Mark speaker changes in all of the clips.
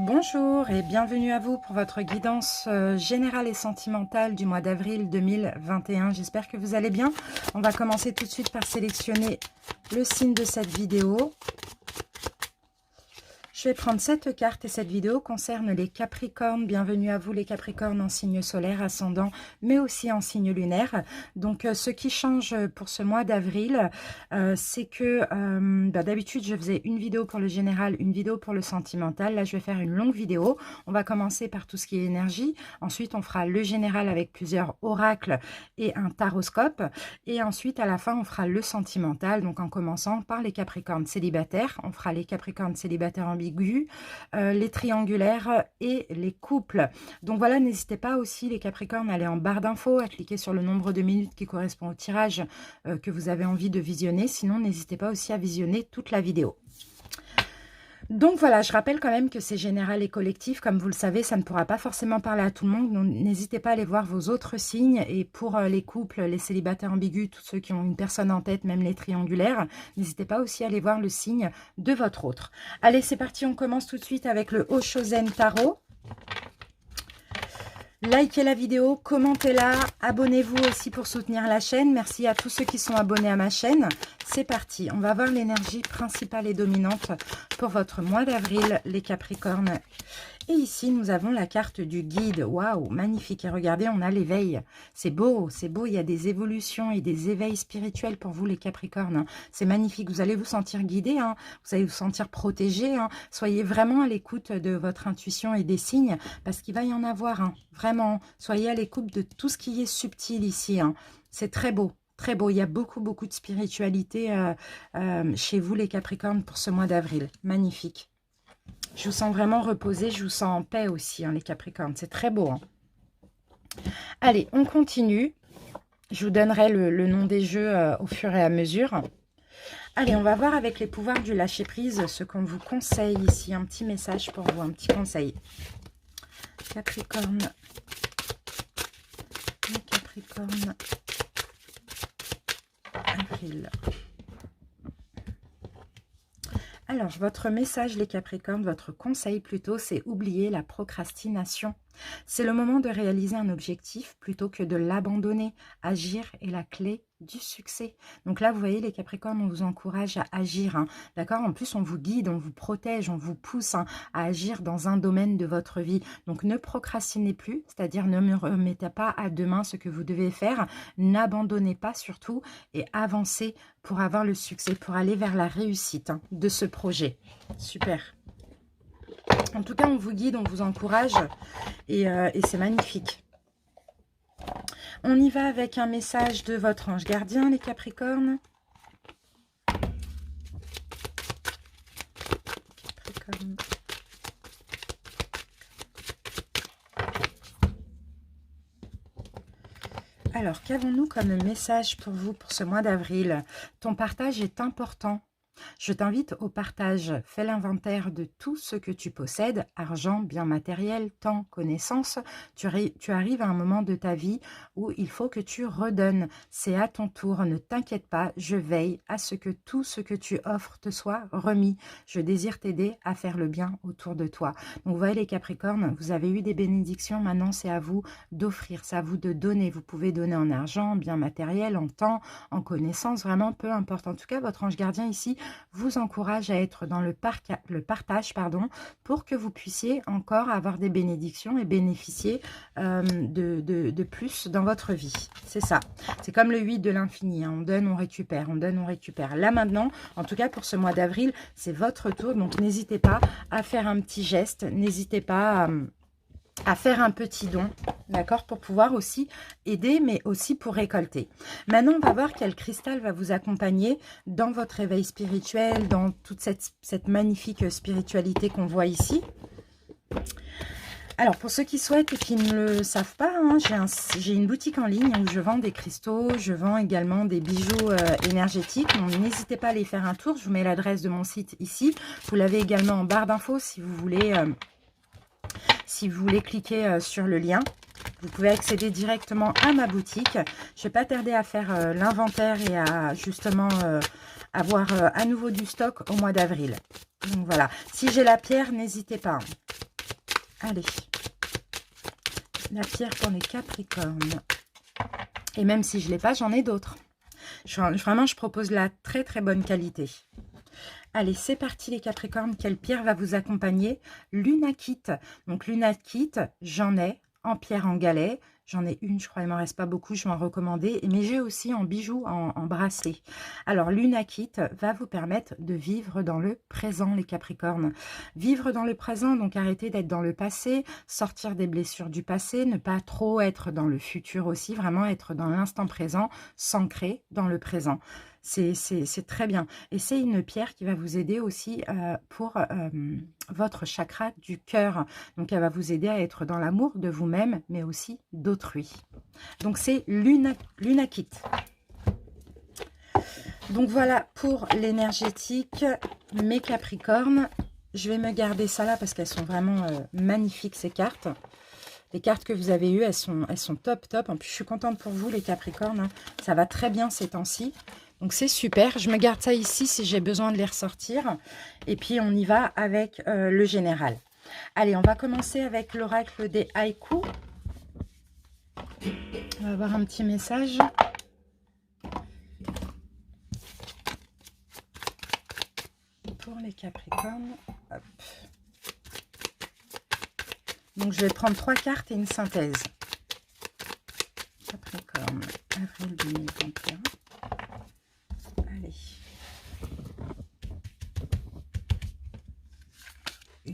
Speaker 1: Bonjour et bienvenue à vous pour votre guidance générale et sentimentale du mois d'avril 2021. J'espère que vous allez bien. On va commencer tout de suite par sélectionner le signe de cette vidéo. Je vais prendre cette carte et cette vidéo concerne les Capricornes. Bienvenue à vous les Capricornes en signe solaire, ascendant, mais aussi en signe lunaire. Donc ce qui change pour ce mois d'avril, c'est que d'habitude je faisais une vidéo pour le général, une vidéo pour le sentimental. Là je vais faire une longue vidéo. On va commencer par tout ce qui est énergie. Ensuite on fera le général avec plusieurs oracles et un taroscope. Et ensuite à la fin on fera le sentimental. Donc en commençant par les Capricornes célibataires. On fera les Capricornes célibataires ambigus, les triangulaires et les couples. Donc voilà, n'hésitez pas aussi les Capricornes à aller en barre d'infos, à cliquer sur le nombre de minutes qui correspond au tirage que vous avez envie de visionner. Sinon, n'hésitez pas aussi à visionner toute la vidéo. Donc voilà, je rappelle quand même que c'est général et collectif. Comme vous le savez, ça ne pourra pas forcément parler à tout le monde. Donc n'hésitez pas à aller voir vos autres signes. Et pour les couples, les célibataires ambigus, tous ceux qui ont une personne en tête, même les triangulaires, n'hésitez pas aussi à aller voir le signe de votre autre. Allez, c'est parti, on commence tout de suite avec le Oshozen Tarot. Likez la vidéo, commentez-la, abonnez-vous aussi pour soutenir la chaîne. Merci à tous ceux qui sont abonnés à ma chaîne. C'est parti, on va voir l'énergie principale et dominante pour votre mois d'avril, les Capricornes. Et ici, nous avons la carte du guide. Waouh, magnifique. Et regardez, on a l'éveil. C'est beau, il y a des évolutions et des éveils spirituels pour vous, les Capricornes. C'est magnifique. Vous allez vous sentir guidé, hein. Vous allez vous sentir protégé, hein. Soyez vraiment à l'écoute de votre intuition et des signes, parce qu'il va y en avoir, hein. Vraiment, soyez à l'écoute de tout ce qui est subtil ici, hein. C'est très beau. Très beau, il y a beaucoup de spiritualité chez vous les Capricornes pour ce mois d'avril. Magnifique. Je vous sens vraiment reposé, je vous sens en paix aussi, hein, les Capricornes. C'est très beau. Hein. Allez, on continue. Je vous donnerai le nom des jeux au fur et à mesure. Allez, on va voir avec les pouvoirs du lâcher-prise ce qu'on vous conseille ici. Un petit message pour vous, un petit conseil. Capricorne. Les Capricornes. Avril. Alors, votre message, les Capricornes, votre conseil plutôt, c'est oublier la procrastination. C'est le moment de réaliser un objectif plutôt que de l'abandonner. Agir est la clé du succès. Donc là, vous voyez, les Capricornes, on vous encourage à agir. Hein, d'accord? En plus, on vous guide, on vous protège, on vous pousse à agir dans un domaine de votre vie. Donc, ne procrastinez plus, c'est-à-dire ne me remettez pas à demain ce que vous devez faire. N'abandonnez pas surtout et avancez pour avoir le succès, pour aller vers la réussite de ce projet. Super. En tout cas, on vous guide, on vous encourage et c'est magnifique. On y va avec un message de votre ange gardien, les Capricornes. Capricorne. Alors, qu'avons-nous comme message pour vous pour ce mois d'avril? Ton partage est important. Je t'invite au partage. Fais l'inventaire de tout ce que tu possèdes, argent, biens matériels, temps, connaissances. Tu arrives à un moment de ta vie où il faut que tu redonnes. C'est à ton tour, ne t'inquiète pas, je veille à ce que tout ce que tu offres te soit remis. Je désire t'aider à faire le bien autour de toi. Donc vous voyez les Capricornes, vous avez eu des bénédictions, maintenant c'est à vous d'offrir, c'est à vous de donner. Vous pouvez donner en argent, en biens matériels, en temps, en connaissances, vraiment peu importe. En tout cas, votre ange gardien ici vous encourage à être dans le partage, pour que vous puissiez encore avoir des bénédictions et bénéficier de plus dans votre vie. C'est ça. C'est comme le 8 de l'infini. Hein. On donne, on récupère. On donne, on récupère. Là maintenant, en tout cas pour ce mois d'avril, c'est votre tour. Donc n'hésitez pas à faire un petit geste. N'hésitez pas à faire un petit don, d'accord, pour pouvoir aussi aider, mais aussi pour récolter. Maintenant, on va voir quel cristal va vous accompagner dans votre éveil spirituel, dans toute cette magnifique spiritualité qu'on voit ici. Alors, pour ceux qui souhaitent et qui ne le savent pas, hein, j'ai une boutique en ligne où je vends des cristaux, je vends également des bijoux énergétiques. N'hésitez pas à aller faire un tour, je vous mets l'adresse de mon site ici. Vous l'avez également en barre d'infos si vous voulez... Si vous voulez cliquer sur le lien, vous pouvez accéder directement à ma boutique. Je ne vais pas tarder à faire l'inventaire et à justement avoir à nouveau du stock au mois d'avril. Donc voilà, si j'ai la pierre, n'hésitez pas. Allez, la pierre pour les Capricornes. Et même si je ne l'ai pas, j'en ai d'autres. Vraiment, je propose la très très bonne qualité. Allez, c'est parti les Capricornes. Quelle pierre va vous accompagner? Lunakite. Donc Lunakite, j'en ai en pierre en galet. J'en ai une, je crois, il m'en reste pas beaucoup, je vais en recommander. Mais j'ai aussi en bijoux, en bracelet. Alors, Lunakite va vous permettre de vivre dans le présent, les Capricornes. Vivre dans le présent, donc arrêter d'être dans le passé, sortir des blessures du passé, ne pas trop être dans le futur aussi, vraiment être dans l'instant présent, s'ancrer dans le présent. C'est très bien. Et c'est une pierre qui va vous aider aussi pour votre chakra du cœur. Donc, elle va vous aider à être dans l'amour de vous-même, mais aussi d'autrui. Donc, c'est Lunakite. Donc, voilà pour l'énergétique, mes Capricornes. Je vais me garder ça là parce qu'elles sont vraiment magnifiques, ces cartes. Les cartes que vous avez eues, elles sont top, top. En plus, je suis contente pour vous, les Capricornes. Hein. Ça va très bien ces temps-ci. Donc, c'est super. Je me garde ça ici si j'ai besoin de les ressortir. Et puis, on y va avec le général. Allez, on va commencer avec l'oracle des haïkus. On va avoir un petit message. Pour les Capricornes. Hop. Donc, je vais prendre 3 cartes et une synthèse. Capricorne, avril 2021. Allez. 1,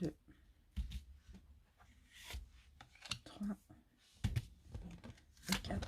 Speaker 1: 2, 3 et 4.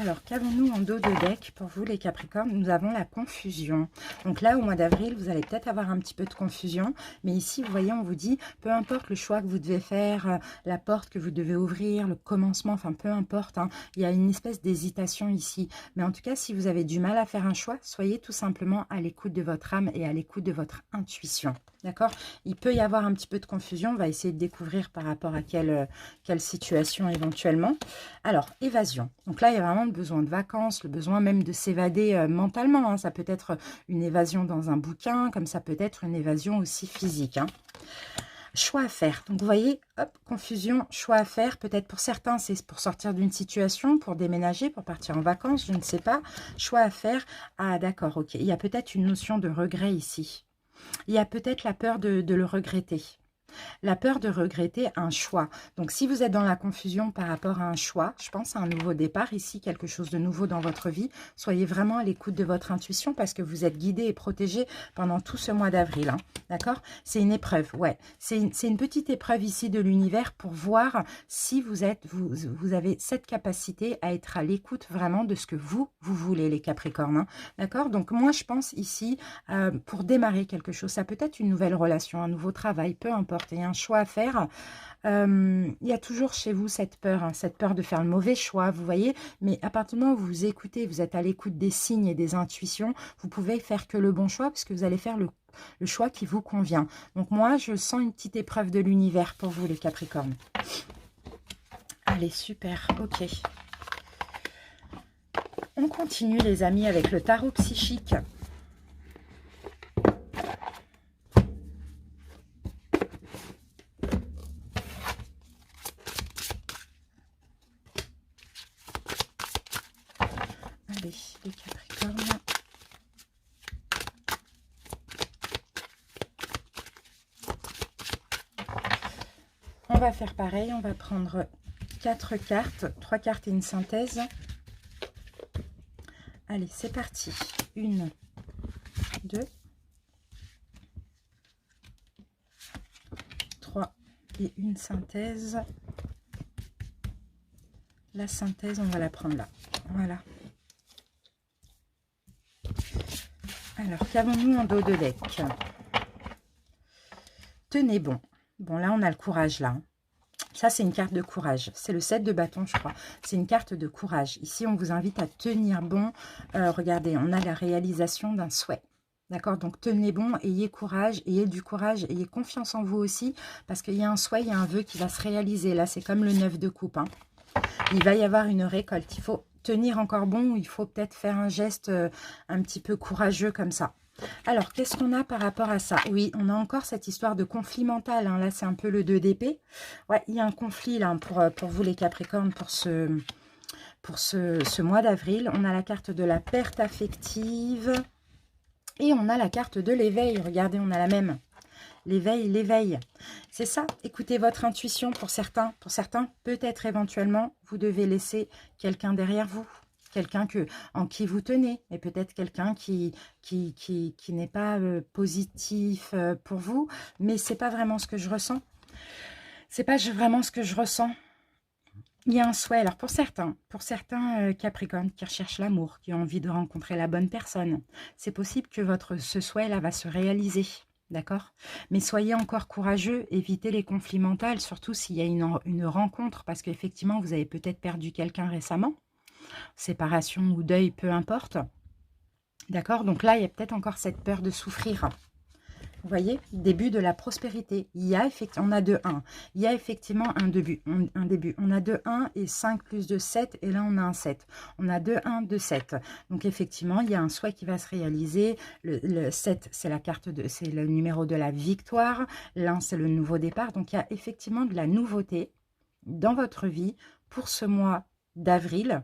Speaker 1: Alors, qu'avons-nous en dos de deck pour vous, les Capricornes? Nous avons la confusion. Donc là, au mois d'avril, vous allez peut-être avoir un petit peu de confusion. Mais ici, vous voyez, on vous dit, peu importe le choix que vous devez faire, la porte que vous devez ouvrir, le commencement, enfin, peu importe. Hein, il y a une espèce d'hésitation ici. Mais en tout cas, si vous avez du mal à faire un choix, soyez tout simplement à l'écoute de votre âme et à l'écoute de votre intuition. D'accord? Il peut y avoir un petit peu de confusion. On va essayer de découvrir par rapport à quelle situation éventuellement. Alors, évasion. Donc là, il y a vraiment le besoin de vacances, le besoin même de s'évader mentalement. Hein. Ça peut être une évasion dans un bouquin, comme ça peut être une évasion aussi physique. Hein. Choix à faire. Donc, vous voyez, hop, confusion, choix à faire. Peut-être pour certains, c'est pour sortir d'une situation, pour déménager, pour partir en vacances, je ne sais pas. Choix à faire. Ah, d'accord, ok. Il y a peut-être une notion de regret ici. Il y a peut-être la peur de le regretter. La peur de regretter un choix. Donc, si vous êtes dans la confusion par rapport à un choix, je pense à un nouveau départ ici, quelque chose de nouveau dans votre vie, soyez vraiment à l'écoute de votre intuition parce que vous êtes guidé et protégé pendant tout ce mois d'avril. Hein, d'accord? C'est une épreuve, ouais. C'est une petite épreuve ici de l'univers pour voir si vous avez cette capacité à être à l'écoute vraiment de ce que vous voulez, les Capricornes. Hein, d'accord? Donc, moi, je pense ici, pour démarrer quelque chose, ça peut être une nouvelle relation, un nouveau travail, peu importe. Et un choix à faire, il y a toujours chez vous cette peur, hein, cette peur de faire le mauvais choix, vous voyez, mais à partir du moment où vous écoutez, vous êtes à l'écoute des signes et des intuitions, vous pouvez faire que le bon choix, puisque vous allez faire le choix qui vous convient. Donc moi, je sens une petite épreuve de l'univers pour vous, les Capricornes. Allez, super, ok. On continue, les amis, avec le tarot psychique. Allez, les Capricornes. On va faire pareil, on va prendre 4 cartes, 3 cartes et une synthèse. Allez, c'est parti. 1, 2, 3 et une synthèse. La synthèse, on va la prendre là. Voilà. Alors, qu'avons-nous en dos de deck? Tenez bon. Bon, là, on a le courage, là. Ça, c'est une carte de courage. C'est le 7 de bâton, je crois. C'est une carte de courage. Ici, on vous invite à tenir bon. Regardez, on a la réalisation d'un souhait. D'accord? Donc, tenez bon, ayez courage, ayez du courage, ayez confiance en vous aussi. Parce qu'il y a un souhait, il y a un vœu qui va se réaliser. Là, c'est comme le 9 de coupe. Hein. Il va y avoir une récolte. Il faut tenir encore bon ou il faut peut-être faire un geste un petit peu courageux comme ça. Alors, qu'est-ce qu'on a par rapport à ça? Oui, on a encore cette histoire de conflit mental, hein. Là, c'est un peu le 2 d'épée. Ouais, il y a un conflit là pour vous les Capricornes, pour ce mois d'avril. On a la carte de la perte affective et on a la carte de l'éveil. Regardez, on a la même. L'éveil, l'éveil. C'est ça, écoutez votre intuition pour certains. Pour certains, peut-être éventuellement, vous devez laisser quelqu'un derrière vous. Quelqu'un en qui vous tenez. Et peut-être quelqu'un qui n'est pas positif pour vous. Mais c'est pas vraiment ce que je ressens. C'est pas vraiment ce que je ressens. Il y a un souhait. Alors pour certains Capricornes qui recherchent l'amour, qui ont envie de rencontrer la bonne personne, c'est possible que ce souhait-là va se réaliser. D'accord? Mais soyez encore courageux, évitez les conflits mentaux, surtout s'il y a une rencontre, parce qu'effectivement, vous avez peut-être perdu quelqu'un récemment, séparation ou deuil, peu importe. D'accord? Donc là, il y a peut-être encore cette peur de souffrir. Vous voyez, début de la prospérité. Il y a effectivement, on a 2-1. Il y a effectivement un début. On a 2-1 et 5 plus 2, 7. Et là, on a un 7. On a 2-1, 2-7. Donc, effectivement, il y a un souhait qui va se réaliser. Le 7, c'est la carte c'est le numéro de la victoire. L'1, c'est le nouveau départ. Donc, il y a effectivement de la nouveauté dans votre vie pour ce mois d'avril.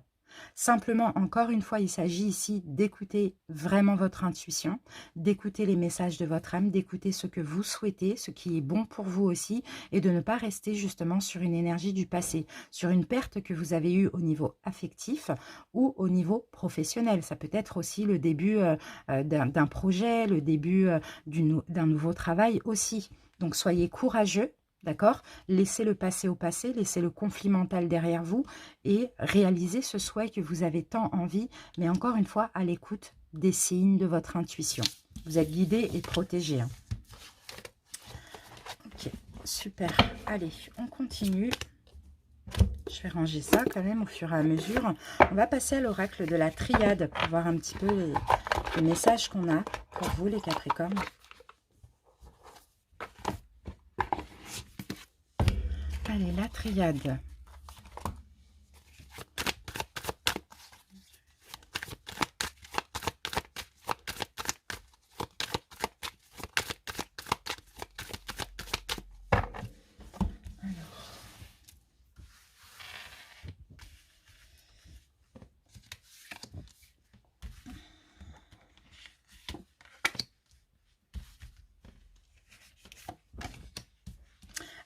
Speaker 1: Simplement, encore une fois, il s'agit ici d'écouter vraiment votre intuition, d'écouter les messages de votre âme, d'écouter ce que vous souhaitez, ce qui est bon pour vous aussi, et de ne pas rester justement sur une énergie du passé, sur une perte que vous avez eue au niveau affectif ou au niveau professionnel. Ça peut être aussi le début d'un projet, le début d'un nouveau travail aussi. Donc, soyez courageux. D'accord? Laissez le passé au passé, laissez le conflit mental derrière vous et réalisez ce souhait que vous avez tant envie, mais encore une fois, à l'écoute des signes de votre intuition. Vous êtes guidé et protégé. Hein. Ok, super. Allez, on continue. Je vais ranger ça quand même au fur et à mesure. On va passer à l'oracle de la triade pour voir un petit peu les messages qu'on a pour vous, les Capricornes. Allez, la triade.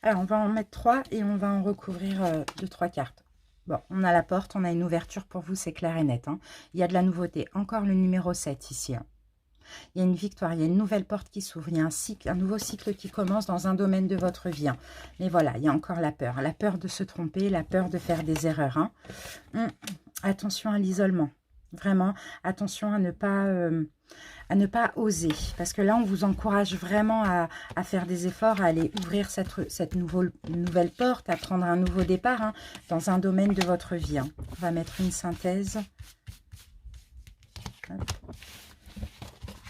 Speaker 1: Alors, on va en mettre 3 et on va en recouvrir 2-3 cartes. Bon, on a la porte, on a une ouverture pour vous, c'est clair et net. Hein. Il y a de la nouveauté. Encore le numéro 7 ici. Hein. Il y a une victoire, il y a une nouvelle porte qui s'ouvre, il y a un nouveau cycle qui commence dans un domaine de votre vie. Hein. Mais voilà, il y a encore la peur de se tromper, la peur de faire des erreurs. Hein. Attention à l'isolement. Vraiment, attention à ne pas oser. Parce que là, on vous encourage vraiment à faire des efforts, à aller ouvrir cette nouvelle porte, à prendre un nouveau départ hein, dans un domaine de votre vie. Hein. On va mettre une synthèse. Hop.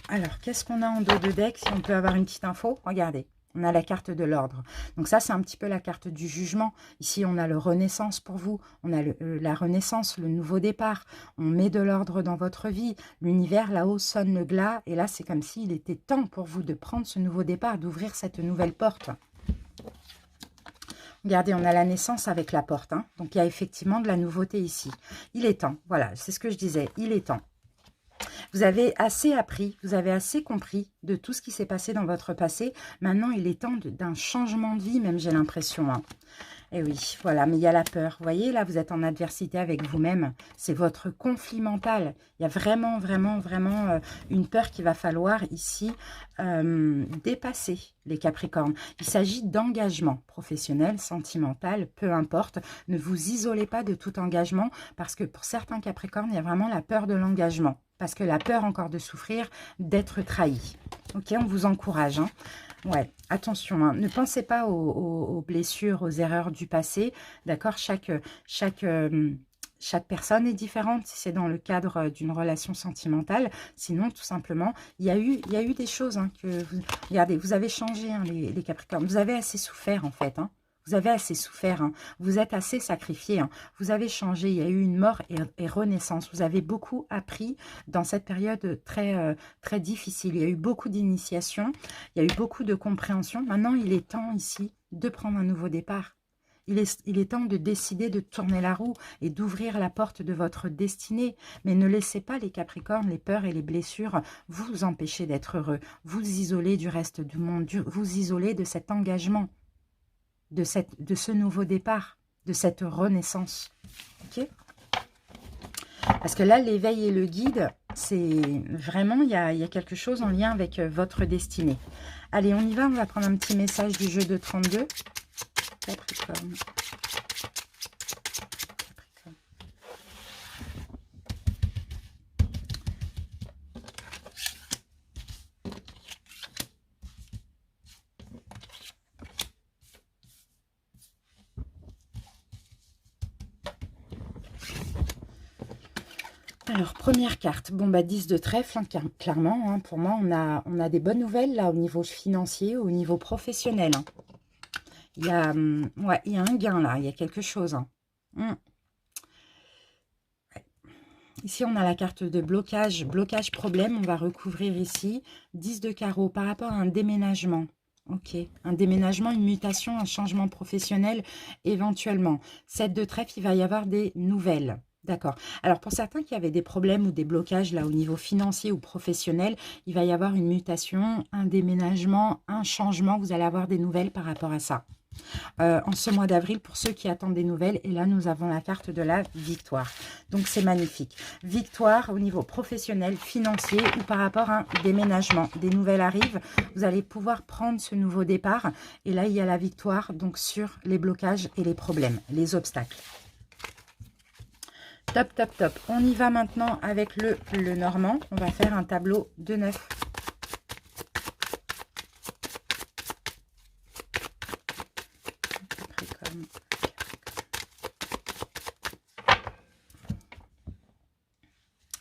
Speaker 1: Alors, qu'est-ce qu'on a en dos de deck? Si on peut avoir une petite info, regardez. On a la carte de l'ordre. Donc ça, c'est un petit peu la carte du jugement. Ici, on a le renaissance pour vous. On a la renaissance, le nouveau départ. On met de l'ordre dans votre vie. L'univers, là-haut, sonne le glas. Et là, c'est comme s'il était temps pour vous de prendre ce nouveau départ, d'ouvrir cette nouvelle porte. Regardez, on a la naissance avec la porte. Hein. Donc, il y a effectivement de la nouveauté ici. Il est temps. Voilà, c'est ce que je disais. Il est temps. Vous avez assez appris, vous avez assez compris de tout ce qui s'est passé dans votre passé. Maintenant, il est temps d'un changement de vie, même j'ai l'impression. Hein. Et oui, voilà, mais il y a la peur. Vous voyez, là, vous êtes en adversité avec vous-même. C'est votre conflit mental. Il y a vraiment, vraiment, vraiment une peur qu'il va falloir ici dépasser, les Capricornes. Il s'agit d'engagement professionnel, sentimental, peu importe. Ne vous isolez pas de tout engagement parce que pour certains Capricornes, il y a vraiment la peur de l'engagement. Parce que la peur encore de souffrir, d'être trahi. Ok, on vous encourage. Hein. Ouais, attention, hein. Ne pensez pas aux blessures, aux erreurs du passé. D'accord, chaque personne est différente si c'est dans le cadre d'une relation sentimentale. Sinon, tout simplement, il y a eu des choses hein, que... regardez, vous avez changé, hein, les Capricornes. Vous avez assez souffert, en fait. Hein. Vous avez assez souffert, hein. Vous êtes assez sacrifié, hein. Vous avez changé, il y a eu une mort et renaissance. Vous avez beaucoup appris dans cette période très difficile. Il y a eu beaucoup d'initiation, il y a eu beaucoup de compréhension. Maintenant, il est temps ici de prendre un nouveau départ. Il est temps de décider de tourner la roue et d'ouvrir la porte de votre destinée. Mais ne laissez pas les Capricornes, les peurs et les blessures vous empêcher d'être heureux, vous isoler du reste du monde, vous isoler de cet engagement, de ce nouveau départ, de cette renaissance. Ok ? Parce que là, l'éveil et le guide, c'est vraiment, il y a quelque chose en lien avec votre destinée. Allez, on y va, on va prendre un petit message du jeu de 32. Capricorne. Alors, première carte, bon bah 10 de trèfle, hein, clairement, hein, pour moi, on a des bonnes nouvelles là au niveau financier, au niveau professionnel. Hein. Ouais, il y a un gain là, il y a quelque chose. Hein. Ouais. Ici, on a la carte de blocage, blocage problème, on va recouvrir ici 10 de carreau par rapport à un déménagement. Ok, un déménagement, une mutation, un changement professionnel éventuellement. 7 de trèfle, il va y avoir des nouvelles. D'accord. Alors, pour certains qui avaient des problèmes ou des blocages là au niveau financier ou professionnel, il va y avoir une mutation, un déménagement, un changement. Vous allez avoir des nouvelles par rapport à ça. En ce mois d'avril, pour ceux qui attendent des nouvelles, et là, nous avons la carte de la victoire. Donc, c'est magnifique. Victoire au niveau professionnel, financier ou par rapport à un déménagement. Des nouvelles arrivent. Vous allez pouvoir prendre ce nouveau départ. Et là, il y a la victoire donc sur les blocages et les problèmes, les obstacles. Top, top, top. On y va maintenant avec le normand. On va faire un tableau de 9.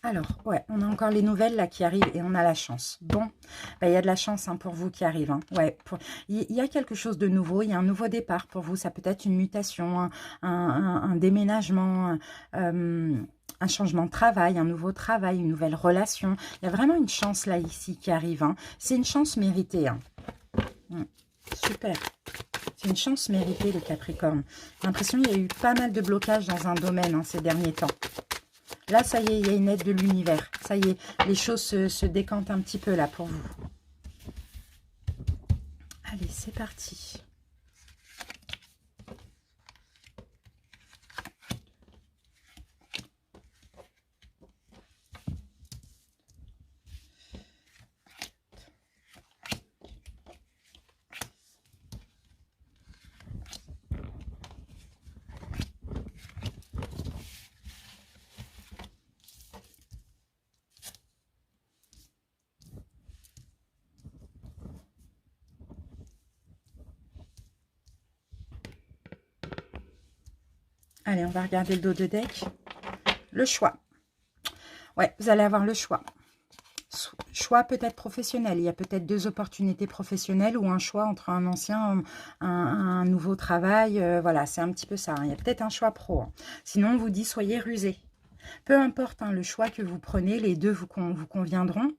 Speaker 1: Alors, ouais, on a encore les nouvelles là qui arrivent et on a la chance. Bon, bah, y a de la chance hein, pour vous qui arrive. Hein. Ouais, il y a quelque chose de nouveau, il y a un nouveau départ pour vous. Ça peut être une mutation, un déménagement, un changement de travail, un nouveau travail, une nouvelle relation. Il y a vraiment une chance là ici qui arrive. Hein. C'est une chance méritée. Hein. Super. C'est une chance méritée les Capricornes. J'ai l'impression qu'il y a eu pas mal de blocages dans un domaine hein, ces derniers temps. Là, ça y est, il y a une aide de l'univers. Ça y est, les choses se décantent un petit peu là pour vous. Allez, c'est parti. Allez, on va regarder le dos de deck. Le choix. Ouais, vous allez avoir le choix. Choix peut-être professionnel. Il y a peut-être 2 opportunités professionnelles ou un choix entre un ancien, un nouveau travail. Voilà, c'est un petit peu ça. Hein. Il y a peut-être un choix pro. Hein. Sinon, on vous dit, soyez rusés. Peu importe hein, le choix que vous prenez, les deux vous conviendront.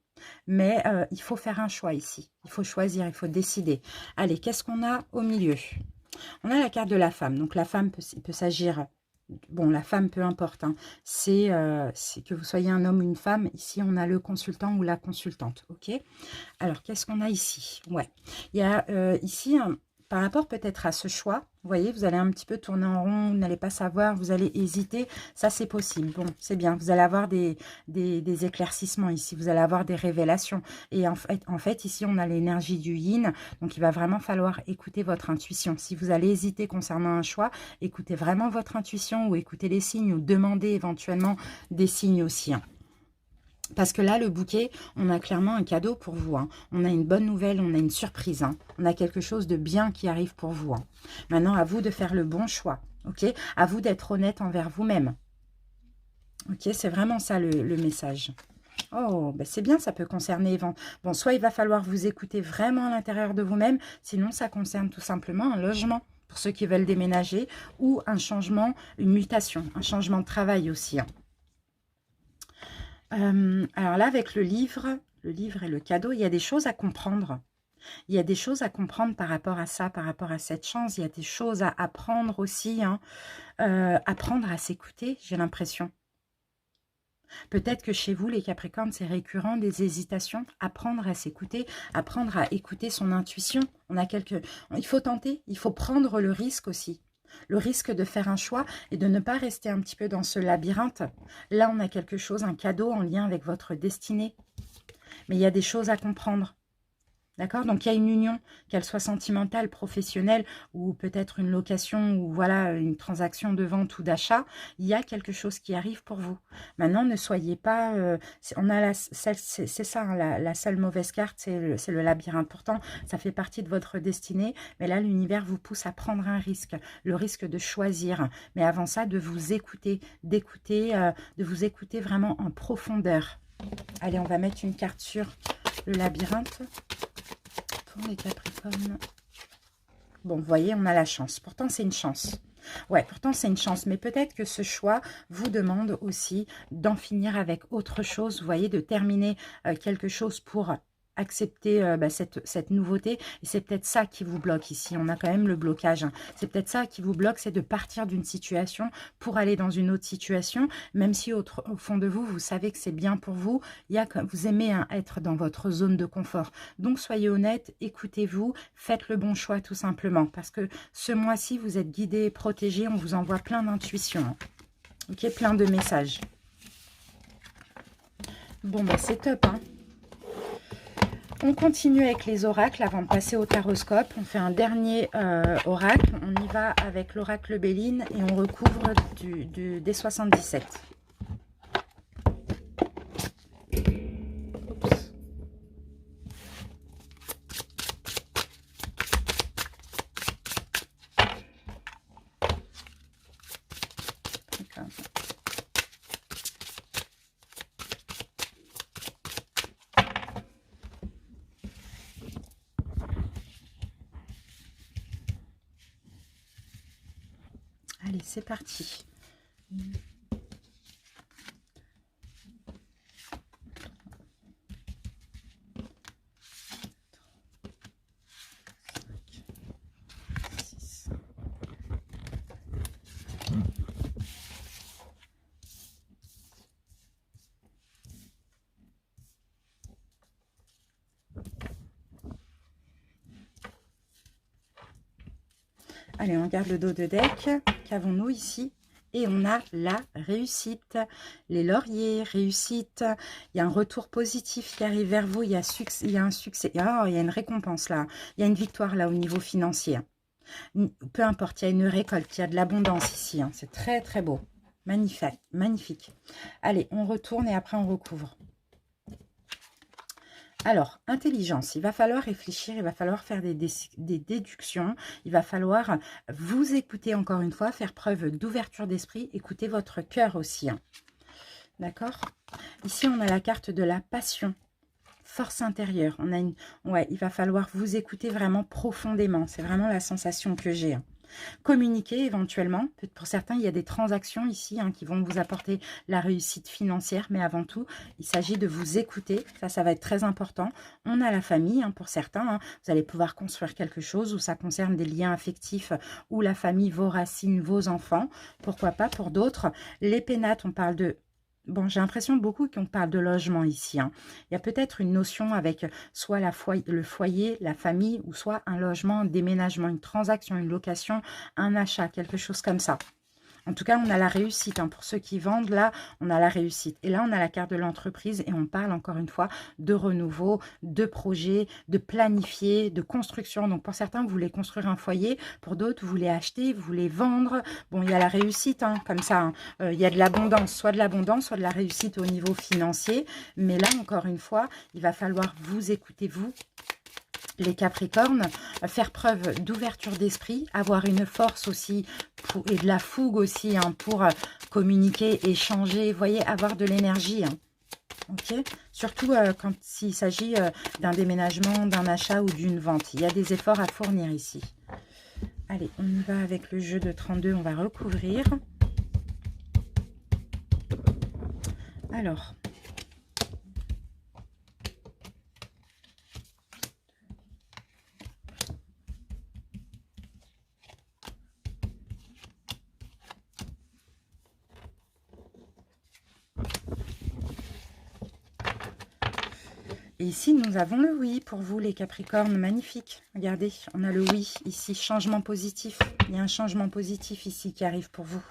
Speaker 1: Mais il faut faire un choix ici. Il faut choisir, il faut décider. Allez, qu'est-ce qu'on a au milieu? On a la carte de la femme. Donc, la femme peut s'agir... Bon, la femme, peu importe. Hein. C'est que vous soyez un homme ou une femme. Ici, on a le consultant ou la consultante. Ok. Alors, qu'est-ce qu'on a ici? Ouais. Il y a ici, par rapport peut-être à ce choix, vous voyez, vous allez un petit peu tourner en rond, vous n'allez pas savoir, vous allez hésiter. Ça, c'est possible. Bon, c'est bien. Vous allez avoir des éclaircissements ici. Vous allez avoir des révélations. Et en fait, ici, on a l'énergie du yin. Donc, il va vraiment falloir écouter votre intuition. Si vous allez hésiter concernant un choix, écoutez vraiment votre intuition ou écoutez les signes ou demandez éventuellement des signes aussi. Hein. Parce que là, le bouquet, on a clairement un cadeau pour vous. Hein. On a une bonne nouvelle, on a une surprise. Hein. On a quelque chose de bien qui arrive pour vous. Hein. Maintenant, à vous de faire le bon choix. Ok, à vous d'être honnête envers vous-même. Ok, c'est vraiment ça le message. Oh, ben c'est bien, ça peut concerner... Bon, soit il va falloir vous écouter vraiment à l'intérieur de vous-même, sinon ça concerne tout simplement un logement. pour ceux qui veulent déménager, ou un changement, une mutation, un changement de travail aussi. Hein. Alors là, avec le livre et le cadeau, il y a des choses à comprendre. Il y a des choses à comprendre par rapport à ça, par rapport à cette chance. Il y a des choses à apprendre aussi, hein. Apprendre à s'écouter, j'ai l'impression. Peut-être que chez vous, les Capricornes, c'est récurrent, des hésitations. Apprendre à s'écouter, apprendre à écouter son intuition. Il faut tenter, il faut prendre le risque aussi. Le risque de faire un choix et de ne pas rester un petit peu dans ce labyrinthe. Là, on a quelque chose, un cadeau en lien avec votre destinée. Mais il y a des choses à comprendre. D'accord? Donc, il y a une union, qu'elle soit sentimentale, professionnelle, ou peut-être une location, ou voilà, une transaction de vente ou d'achat. Il y a quelque chose qui arrive pour vous. Maintenant, ne soyez pas... on a c'est ça, hein, la seule mauvaise carte, c'est le labyrinthe. Pourtant, ça fait partie de votre destinée. Mais là, l'univers vous pousse à prendre un risque. Le risque de choisir. Mais avant ça, de vous écouter. De vous écouter vraiment en profondeur. Allez, on va mettre une carte sur le labyrinthe. Pour les Capricornes. Bon, vous voyez, on a la chance. Pourtant, c'est une chance. Ouais, pourtant, c'est une chance. Mais peut-être que ce choix vous demande aussi d'en finir avec autre chose. Vous voyez, de terminer quelque chose pour accepter cette nouveauté. Et c'est peut-être ça qui vous bloque ici. On a quand même le blocage. Hein. C'est peut-être ça qui vous bloque, c'est de partir d'une situation pour aller dans une autre situation. Même si au fond de vous, vous savez que c'est bien pour vous. Vous aimez être dans votre zone de confort. Donc, soyez honnête, écoutez-vous, faites le bon choix tout simplement. Parce que ce mois-ci, vous êtes guidé et protégé. On vous envoie plein d'intuitions. Ok, plein de messages. Bon, bah c'est top, hein. On continue avec les oracles avant de passer au taroscope. On fait un dernier oracle. On y va avec l'oracle Béline et on recouvre des 77. Oups. Allez, c'est parti. Allez, on regarde le dos de deck. Qu'avons-nous ici? Et on a la réussite, les lauriers, réussite. Il y a un retour positif qui arrive vers vous. Il y a un succès. Oh, il y a une récompense là. Il y a une victoire là au niveau financier. Peu importe, il y a une récolte. Il y a de l'abondance ici. Hein. C'est très, très beau. Magnifique, magnifique. Allez, on retourne et après on recouvre. Alors, intelligence, il va falloir réfléchir, il va falloir faire des déductions, il va falloir vous écouter encore une fois, faire preuve d'ouverture d'esprit, écouter votre cœur aussi. Hein. D'accord? Ici, on a la carte de la passion, force intérieure. Ouais, il va falloir vous écouter vraiment profondément, c'est vraiment la sensation que j'ai. Hein. Communiquer éventuellement. Pour certains, il y a des transactions ici qui vont vous apporter la réussite financière. Mais avant tout, il s'agit de vous écouter. Ça va être très important. On a la famille pour certains. Vous allez pouvoir construire quelque chose où ça concerne des liens affectifs où la famille, vos racines, vos enfants. Pourquoi pas pour d'autres. Les pénates, on parle de... Bon, j'ai l'impression beaucoup qu'on parle de logement ici. Il y a peut-être une notion avec soit le foyer, la famille, ou soit un logement, un déménagement, une transaction, une location, un achat, quelque chose comme ça. En tout cas, on a la réussite. Pour ceux qui vendent, là, on a la réussite. Et là, on a la carte de l'entreprise et on parle encore une fois de renouveau, de projet, de planifier, de construction. Donc, pour certains, vous voulez construire un foyer. Pour d'autres, vous voulez acheter, vous voulez vendre. Bon, il y a la réussite, comme ça. Il y a de l'abondance, soit de l'abondance, soit de la réussite au niveau financier. Mais là, encore une fois, il va falloir vous écouter, vous, les Capricornes, faire preuve d'ouverture d'esprit, avoir une force aussi et de la fougue aussi pour communiquer, échanger, vous voyez, avoir de l'énergie. Ok, surtout quand il s'agit d'un déménagement, d'un achat ou d'une vente. Il y a des efforts à fournir ici. Allez, on y va avec le jeu de 32, on va recouvrir. Alors, et ici, nous avons le oui pour vous, les Capricornes. Magnifique. Regardez, on a le oui ici. Changement positif. Il y a un changement positif ici qui arrive pour vous.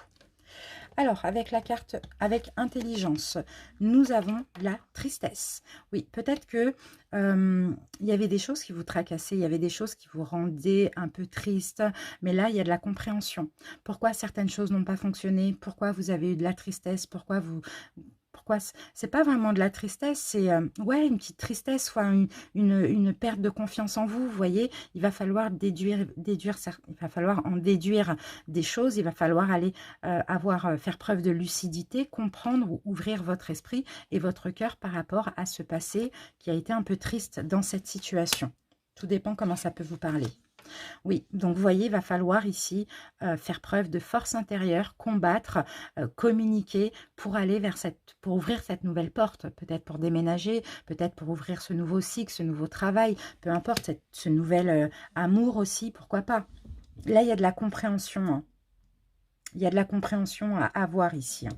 Speaker 1: Alors, avec la carte, avec intelligence, nous avons la tristesse. Oui, peut-être que il y avait des choses qui vous tracassaient, il y avait des choses qui vous rendaient un peu triste, mais là, il y a de la compréhension. Pourquoi certaines choses n'ont pas fonctionné? Pourquoi vous avez eu de la tristesse? Pourquoi c'est pas vraiment de la tristesse, c'est ouais, une petite tristesse, soit une perte de confiance en vous, vous voyez, il va falloir il va falloir en déduire des choses, il va falloir aller faire preuve de lucidité, comprendre ou ouvrir votre esprit et votre cœur par rapport à ce passé qui a été un peu triste dans cette situation. Tout dépend comment ça peut vous parler. Oui, donc vous voyez, il va falloir ici faire preuve de force intérieure, combattre, communiquer pour aller pour ouvrir cette nouvelle porte, peut-être pour déménager, peut-être pour ouvrir ce nouveau cycle, ce nouveau travail, peu importe, ce nouvel amour aussi, pourquoi pas. Là, il y a de la compréhension, hein. Il y a de la compréhension à avoir ici, hein.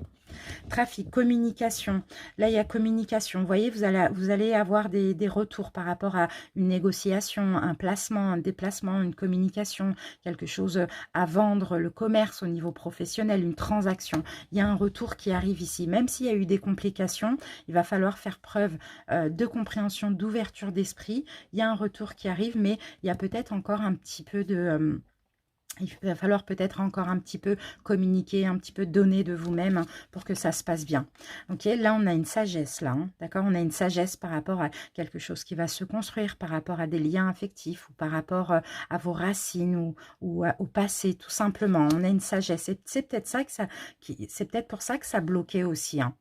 Speaker 1: Trafic, communication. Là, il y a communication. Vous voyez, vous allez avoir des retours par rapport à une négociation, un placement, un déplacement, une communication, quelque chose à vendre, le commerce au niveau professionnel, une transaction. Il y a un retour qui arrive ici. Même s'il y a eu des complications, il va falloir faire preuve de compréhension, d'ouverture d'esprit. Il y a un retour qui arrive, mais il y a peut-être encore un petit peu de... il va falloir peut-être encore un petit peu communiquer, un petit peu donner de vous-même, hein, pour que ça se passe bien. Ok, là on a une sagesse, là, hein, d'accord, on a une sagesse par rapport à quelque chose qui va se construire, par rapport à des liens affectifs ou par rapport à vos racines ou au passé, tout simplement. On a une sagesse. C'est peut-être ça c'est peut-être pour ça que ça bloquait aussi, hein.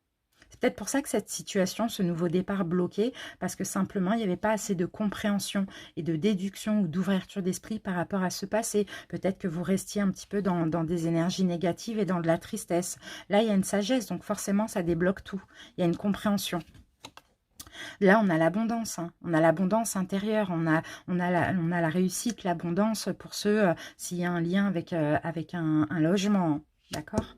Speaker 1: C'est peut-être pour ça que cette situation, ce nouveau départ bloqué, parce que simplement, il n'y avait pas assez de compréhension et de déduction ou d'ouverture d'esprit par rapport à ce passé. Peut-être que vous restiez un petit peu dans des énergies négatives et dans de la tristesse. Là, il y a une sagesse, donc forcément, ça débloque tout. Il y a une compréhension. Là, on a l'abondance, hein. On a l'abondance intérieure, on a la réussite, l'abondance pour ceux, s'il y a un lien avec un logement, d'accord?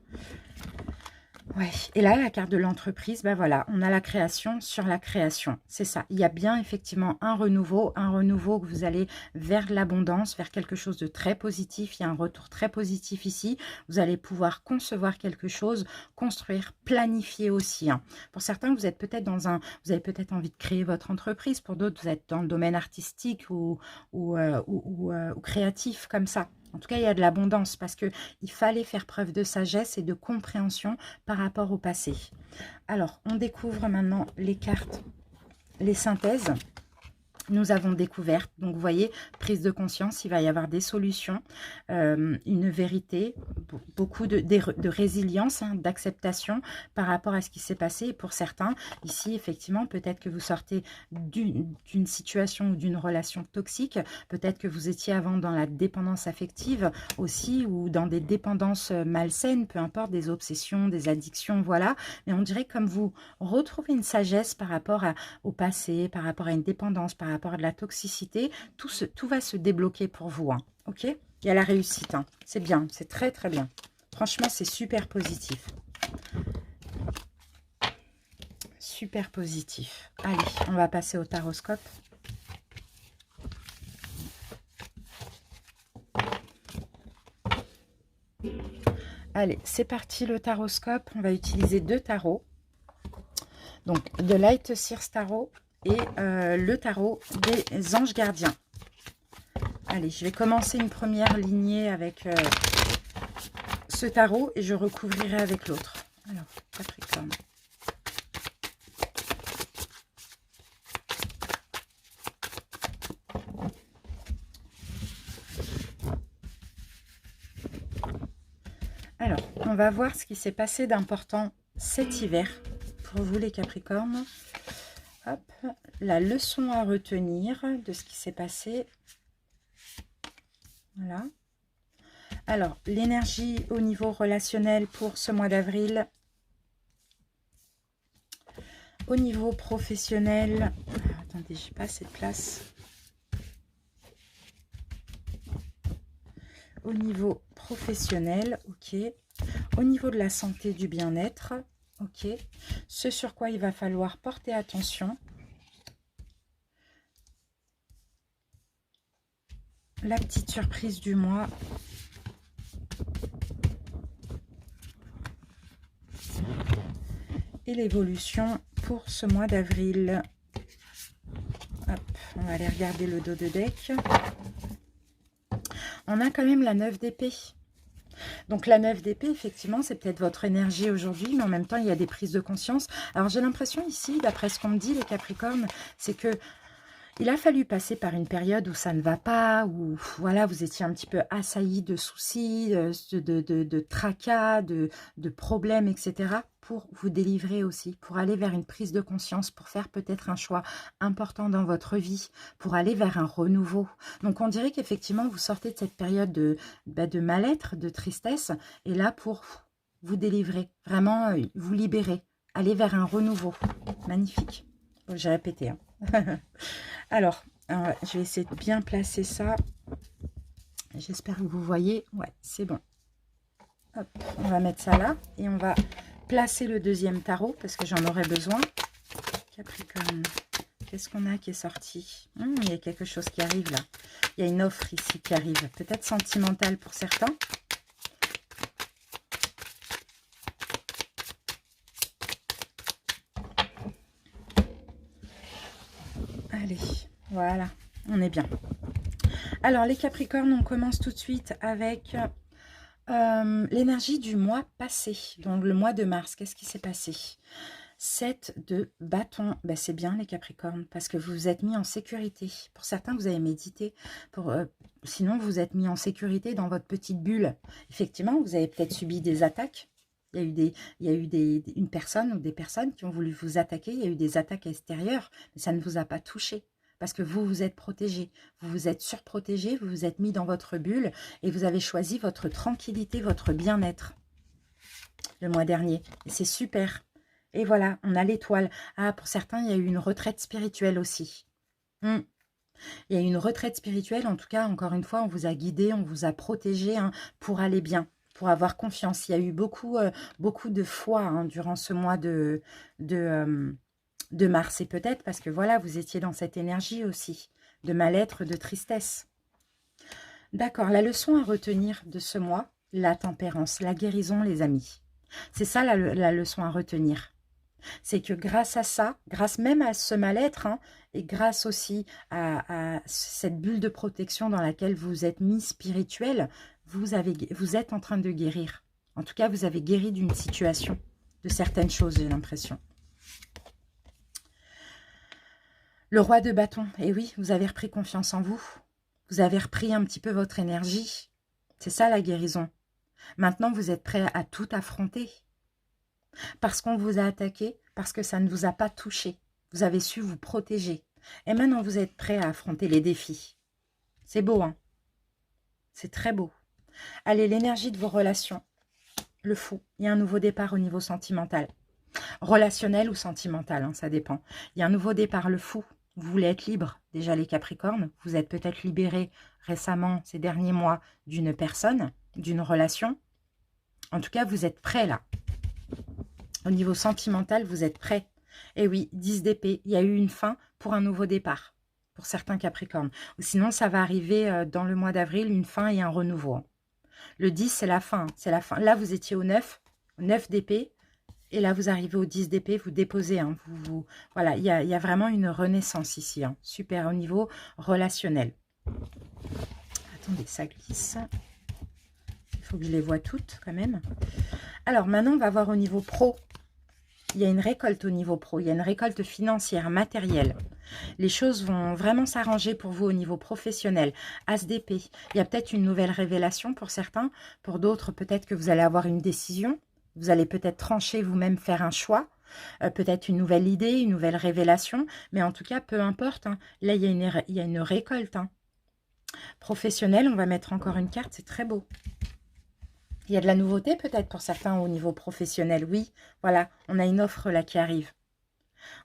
Speaker 1: Ouais, et là, la carte de l'entreprise, ben voilà, on a la création sur la création. C'est ça. Il y a bien effectivement un renouveau que vous allez vers l'abondance, vers quelque chose de très positif. Il y a un retour très positif ici. Vous allez pouvoir concevoir quelque chose, construire, planifier aussi, hein. Pour certains, vous êtes peut-être vous avez peut-être envie de créer votre entreprise. Pour d'autres, vous êtes dans le domaine artistique ou créatif comme ça. En tout cas, il y a de l'abondance parce qu'il fallait faire preuve de sagesse et de compréhension par rapport au passé. Alors, on découvre maintenant les cartes, les synthèses. Nous avons découvert, donc vous voyez, prise de conscience, il va y avoir des solutions, une vérité, beaucoup de résilience, hein, d'acceptation par rapport à ce qui s'est passé. Et pour certains, ici, effectivement, peut-être que vous sortez d'une situation ou d'une relation toxique, peut-être que vous étiez avant dans la dépendance affective aussi, ou dans des dépendances malsaines, peu importe, des obsessions, des addictions, voilà. Mais on dirait comme vous retrouvez une sagesse par rapport au passé, par rapport à une dépendance, par rapport à de la toxicité, tout va se débloquer pour vous, hein. Ok, il y a la réussite, hein. C'est bien, c'est très très bien. Franchement, c'est super positif. Super positif. Allez, on va passer au taroscope. Allez, c'est parti le taroscope. On va utiliser 2 tarots. Donc, de Light Seers Tarot et le tarot des anges gardiens. Allez, je vais commencer une première lignée avec ce tarot et je recouvrirai avec l'autre. Alors, Capricorne. Alors, on va voir ce qui s'est passé d'important cet hiver pour vous les Capricornes. Hop, la leçon à retenir de ce qui s'est passé. Voilà. Alors, l'énergie au niveau relationnel pour ce mois d'avril. Au niveau professionnel, attendez, j'ai pas assez de place. Au niveau professionnel, ok. Au niveau de la santé, du bien-être, ok. Ce sur quoi il va falloir porter attention. La petite surprise du mois. Et l'évolution pour ce mois d'avril. Hop, on va aller regarder le dos de deck. On a quand même la 9 d'épée. Donc la 9 d'épée, effectivement, c'est peut-être votre énergie aujourd'hui, mais en même temps, il y a des prises de conscience. Alors j'ai l'impression ici, d'après ce qu'on me dit, les Capricornes, c'est que il a fallu passer par une période où ça ne va pas, où voilà, vous étiez un petit peu assailli de soucis, de tracas, de problèmes, etc. pour vous délivrer aussi, pour aller vers une prise de conscience, pour faire peut-être un choix important dans votre vie, pour aller vers un renouveau. Donc on dirait qu'effectivement, vous sortez de cette période de mal-être, de tristesse, et là pour vous délivrer, vraiment vous libérer, aller vers un renouveau. Magnifique. Bon, j'ai répété, hein. Alors, je vais essayer de bien placer ça. J'espère que vous voyez. Ouais, c'est bon. Hop, on va mettre ça là. Et on va placer le deuxième tarot parce que j'en aurai besoin. Capricorne, qu'est-ce qu'on a qui est sorti? Il y a quelque chose qui arrive là. Il y a une offre ici qui arrive. Peut-être sentimentale pour certains. Allez, voilà, on est bien. Alors, les Capricornes, on commence tout de suite avec l'énergie du mois passé, donc le mois de mars. Qu'est-ce qui s'est passé? 7 de bâton. Ben, c'est bien, les Capricornes, parce que vous vous êtes mis en sécurité. Pour certains, vous avez médité. Sinon, vous êtes mis en sécurité dans votre petite bulle. Effectivement, vous avez peut-être subi des attaques. Il y a eu une personne ou des personnes qui ont voulu vous attaquer. Il y a eu des attaques extérieures, mais ça ne vous a pas touché. Parce que vous vous êtes protégé, vous vous êtes surprotégé, vous vous êtes mis dans votre bulle et vous avez choisi votre tranquillité, votre bien-être le mois dernier. Et c'est super. Et voilà, on a l'étoile. Ah, pour certains, il y a eu une retraite spirituelle aussi. Il y a eu une retraite spirituelle, en tout cas, encore une fois, on vous a guidé, on vous a protégé pour aller bien, pour avoir confiance. Il y a eu beaucoup de foi durant ce mois de mars. Et peut-être parce que voilà, vous étiez dans cette énergie aussi, de mal-être, de tristesse. D'accord, la leçon à retenir de ce mois, la tempérance, la guérison, les amis. C'est ça la leçon à retenir. C'est que grâce à ça, grâce même à ce mal-être, et grâce aussi à cette bulle de protection dans laquelle vous êtes mis spirituel, vous êtes en train de guérir. En tout cas, vous avez guéri d'une situation, de certaines choses, j'ai l'impression. Le roi de bâton, et oui, vous avez repris confiance en vous. Vous avez repris un petit peu votre énergie. C'est ça la guérison. Maintenant, vous êtes prêt à tout affronter. Parce qu'on vous a attaqué, parce que ça ne vous a pas touché. Vous avez su vous protéger. Et maintenant, vous êtes prêt à affronter les défis. C'est beau, hein? C'est très beau. Allez, l'énergie de vos relations. Le fou. Il y a un nouveau départ au niveau sentimental. Relationnel ou sentimental, ça dépend. Il y a un nouveau départ, le fou. Vous voulez être libre. Déjà, les Capricornes, vous êtes peut-être libérés récemment, ces derniers mois, d'une personne, d'une relation. En tout cas, vous êtes prêts là. Au niveau sentimental, vous êtes prêts. Et oui, 10 d'épée, il y a eu une fin pour un nouveau départ, pour certains Capricornes. Ou sinon, ça va arriver dans le mois d'avril, une fin et un renouveau. Le 10, c'est la fin. C'est la fin. Là, vous étiez au 9 d'épée. Et là, vous arrivez au 10 d'épée, vous déposez. Voilà, il y a vraiment une renaissance ici. Super, au niveau relationnel. Attendez, ça glisse. Il faut que je les vois toutes quand même. Alors, maintenant, on va voir au niveau pro. Il y a une récolte au niveau pro. Il y a une récolte financière, matérielle. Les choses vont vraiment s'arranger pour vous au niveau professionnel. As d'épée. Il y a peut-être une nouvelle révélation pour certains. Pour d'autres, peut-être que vous allez avoir une décision. Vous allez peut-être trancher vous-même, faire un choix. Peut-être une nouvelle idée, une nouvelle révélation. Mais en tout cas, peu importe. Là, il y a une récolte. Professionnelle, on va mettre encore une carte. C'est très beau. Il y a de la nouveauté peut-être pour certains au niveau professionnel. Oui, voilà, on a une offre là qui arrive.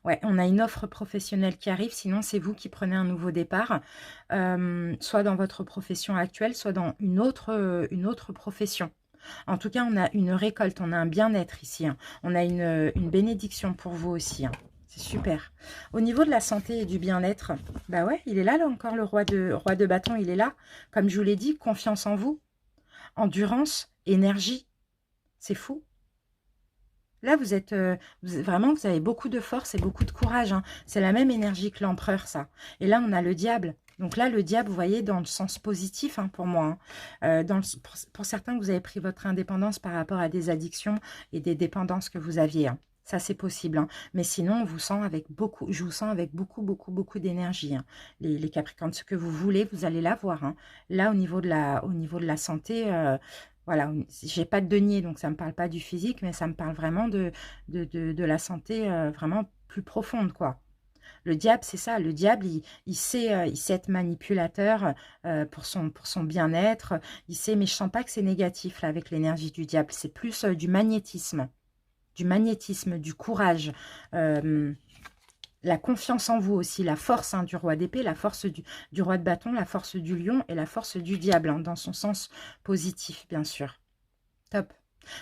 Speaker 1: Ouais, on a une offre professionnelle qui arrive, sinon c'est vous qui prenez un nouveau départ, soit dans votre profession actuelle, soit dans une autre profession. En tout cas, on a une récolte, on a un bien-être ici, hein. On a une bénédiction pour vous aussi, hein. C'est super. Au niveau de la santé et du bien-être, bah ouais, il est là encore, le roi de bâton, il est là. Comme je vous l'ai dit, confiance en vous, endurance, énergie, c'est fou. Là, vraiment, vous avez beaucoup de force et beaucoup de courage, hein. C'est la même énergie que l'empereur, ça. Et là, on a le diable. Donc là, le diable, vous voyez, dans le sens positif, hein, pour moi, hein. Pour certains, vous avez pris votre indépendance par rapport à des addictions et des dépendances que vous aviez, hein. Ça, c'est possible, hein. Mais sinon, on vous sent avec beaucoup, je vous sens avec beaucoup, beaucoup, beaucoup d'énergie, hein. Les Capricornes, ce que vous voulez, vous allez l'avoir, hein. Là, au niveau de la santé, voilà, j'ai pas de denier, donc ça ne me parle pas du physique, mais ça me parle vraiment de la santé vraiment plus profonde, quoi. Le diable, c'est ça. Le diable, il sait être manipulateur pour son bien-être. Il sait, mais je sens pas que c'est négatif, là, avec l'énergie du diable. C'est plus du magnétisme, du courage, la confiance en vous aussi, la force, hein, du roi d'épée, la force du roi de bâton, la force du lion et la force du diable, hein, dans son sens positif, bien sûr. Top.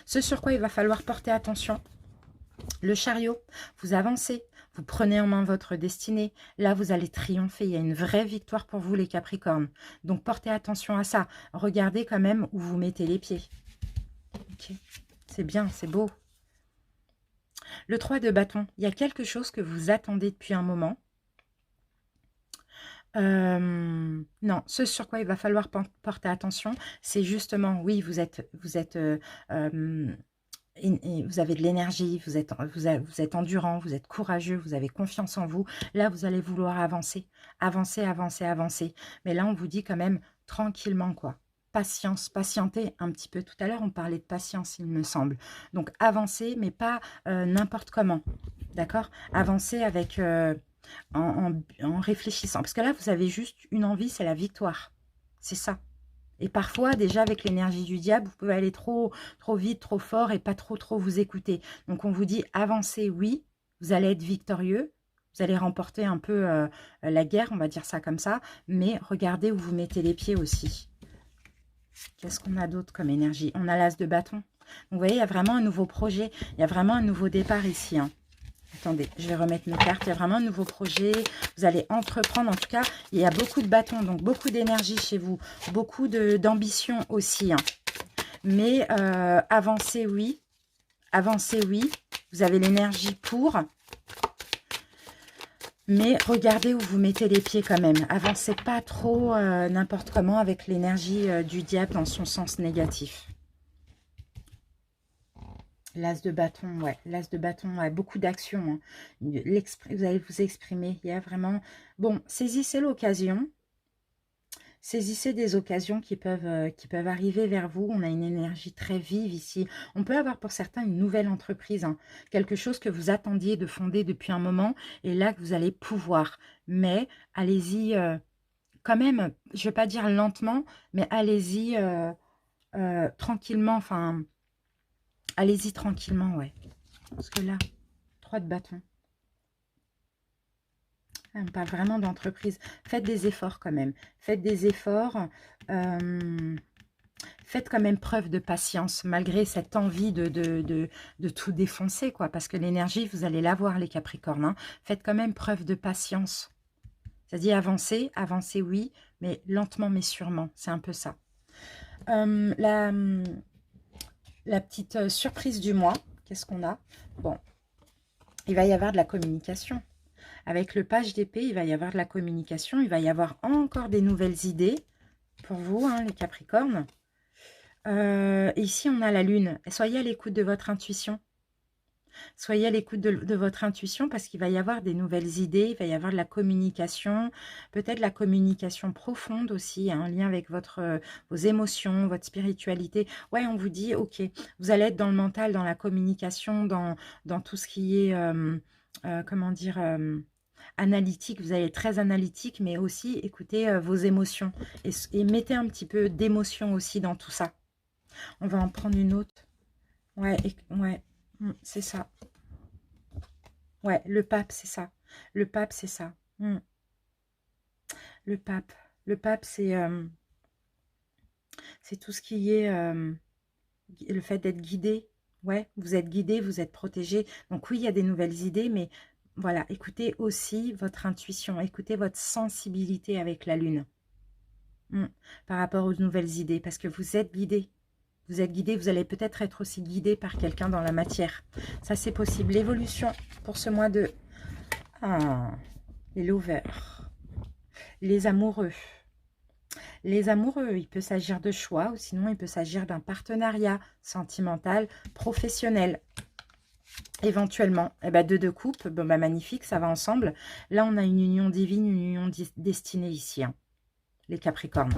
Speaker 1: Ce sur quoi il va falloir porter attention, le chariot, vous avancez, vous prenez en main votre destinée. Là, vous allez triompher. Il y a une vraie victoire pour vous, les Capricornes. Donc, portez attention à ça. Regardez quand même où vous mettez les pieds. Ok, c'est bien, c'est beau. Le 3 de bâton, il y a quelque chose que vous attendez depuis un moment. Non, ce sur quoi il va falloir porter attention, c'est justement, oui, vous avez de l'énergie, vous êtes endurant, vous êtes courageux, vous avez confiance en vous. Là, vous allez vouloir avancer, avancer, avancer, avancer. Mais là, on vous dit quand même tranquillement, quoi. Patience, patienter un petit peu. Tout à l'heure, on parlait de patience, il me semble. Donc, avancer, mais pas n'importe comment. D'accord? Avancer avec, en réfléchissant. Parce que là, vous avez juste une envie, c'est la victoire. C'est ça. Et parfois, déjà avec l'énergie du diable, vous pouvez aller trop vite, trop fort et pas trop vous écouter. Donc, on vous dit avancez, oui, vous allez être victorieux, vous allez remporter un peu la guerre, on va dire ça comme ça, mais regardez où vous mettez les pieds aussi. Qu'est-ce qu'on a d'autre comme énergie? On a l'as de bâton. Donc, vous voyez, il y a vraiment un nouveau projet, il y a vraiment un nouveau départ ici, hein. Attendez, je vais remettre mes cartes. Il y a vraiment un nouveau projet. Vous allez entreprendre. En tout cas, il y a beaucoup de bâtons, donc beaucoup d'énergie chez vous. Beaucoup d'ambition aussi, hein. Mais avancez, oui. Avancez, oui. Vous avez l'énergie pour. Mais regardez où vous mettez les pieds quand même. Avancez pas trop n'importe comment avec l'énergie du diable dans son sens négatif. L'as de bâton, ouais. L'as de bâton, ouais. Beaucoup d'action, hein. Vous allez vous exprimer. Il y a vraiment... Bon, saisissez l'occasion. Saisissez des occasions qui peuvent arriver vers vous. On a une énergie très vive ici. On peut avoir pour certains une nouvelle entreprise, hein. Quelque chose que vous attendiez de fonder depuis un moment. Et là, que vous allez pouvoir. Mais allez-y quand même, je ne vais pas dire lentement, mais allez-y tranquillement. Enfin... Allez-y tranquillement, ouais. Parce que là, 3 de bâton. On parle vraiment d'entreprise. Faites des efforts quand même. Faites des efforts. Faites quand même preuve de patience, malgré cette envie de tout défoncer, quoi. Parce que l'énergie, vous allez l'avoir, les Capricornes, hein. Faites quand même preuve de patience. C'est-à-dire avancer, avancer, oui, mais lentement, mais sûrement. C'est un peu ça. La petite surprise du mois, qu'est-ce qu'on a? Bon, il va y avoir de la communication. Avec le page d'épée, il va y avoir de la communication. Il va y avoir encore des nouvelles idées pour vous, hein, les Capricornes. Ici, on a la lune. Soyez à l'écoute de votre intuition. Soyez à l'écoute de votre intuition parce qu'il va y avoir des nouvelles idées, il va y avoir de la communication, peut-être la communication profonde aussi, hein, en lien avec vos émotions, votre spiritualité. Ouais, on vous dit, ok, vous allez être dans le mental, dans la communication, dans tout ce qui est, comment dire, analytique. Vous allez être très analytique, mais aussi écoutez vos émotions et mettez un petit peu d'émotion aussi dans tout ça. On va en prendre une autre. Ouais, ouais, c'est ça. Ouais, le pape, c'est ça. Le pape, c'est ça. Le pape. Le pape, c'est tout ce qui est le fait d'être guidé. Ouais, vous êtes guidé, vous êtes protégé. Donc oui, il y a des nouvelles idées, mais voilà, écoutez aussi votre intuition, écoutez votre sensibilité avec la lune par rapport aux nouvelles idées, parce que vous êtes guidé. Vous êtes guidé, vous allez peut-être être aussi guidé par quelqu'un dans la matière. Ça, c'est possible. L'évolution pour ce mois de... Ah, les lovers, les amoureux. Les amoureux, il peut s'agir de choix ou sinon il peut s'agir d'un partenariat sentimental, professionnel. Éventuellement, eh ben, deux de coupe, bon, bah, magnifique, ça va ensemble. Là, on a une union divine, une union destinée ici, hein, les Capricornes.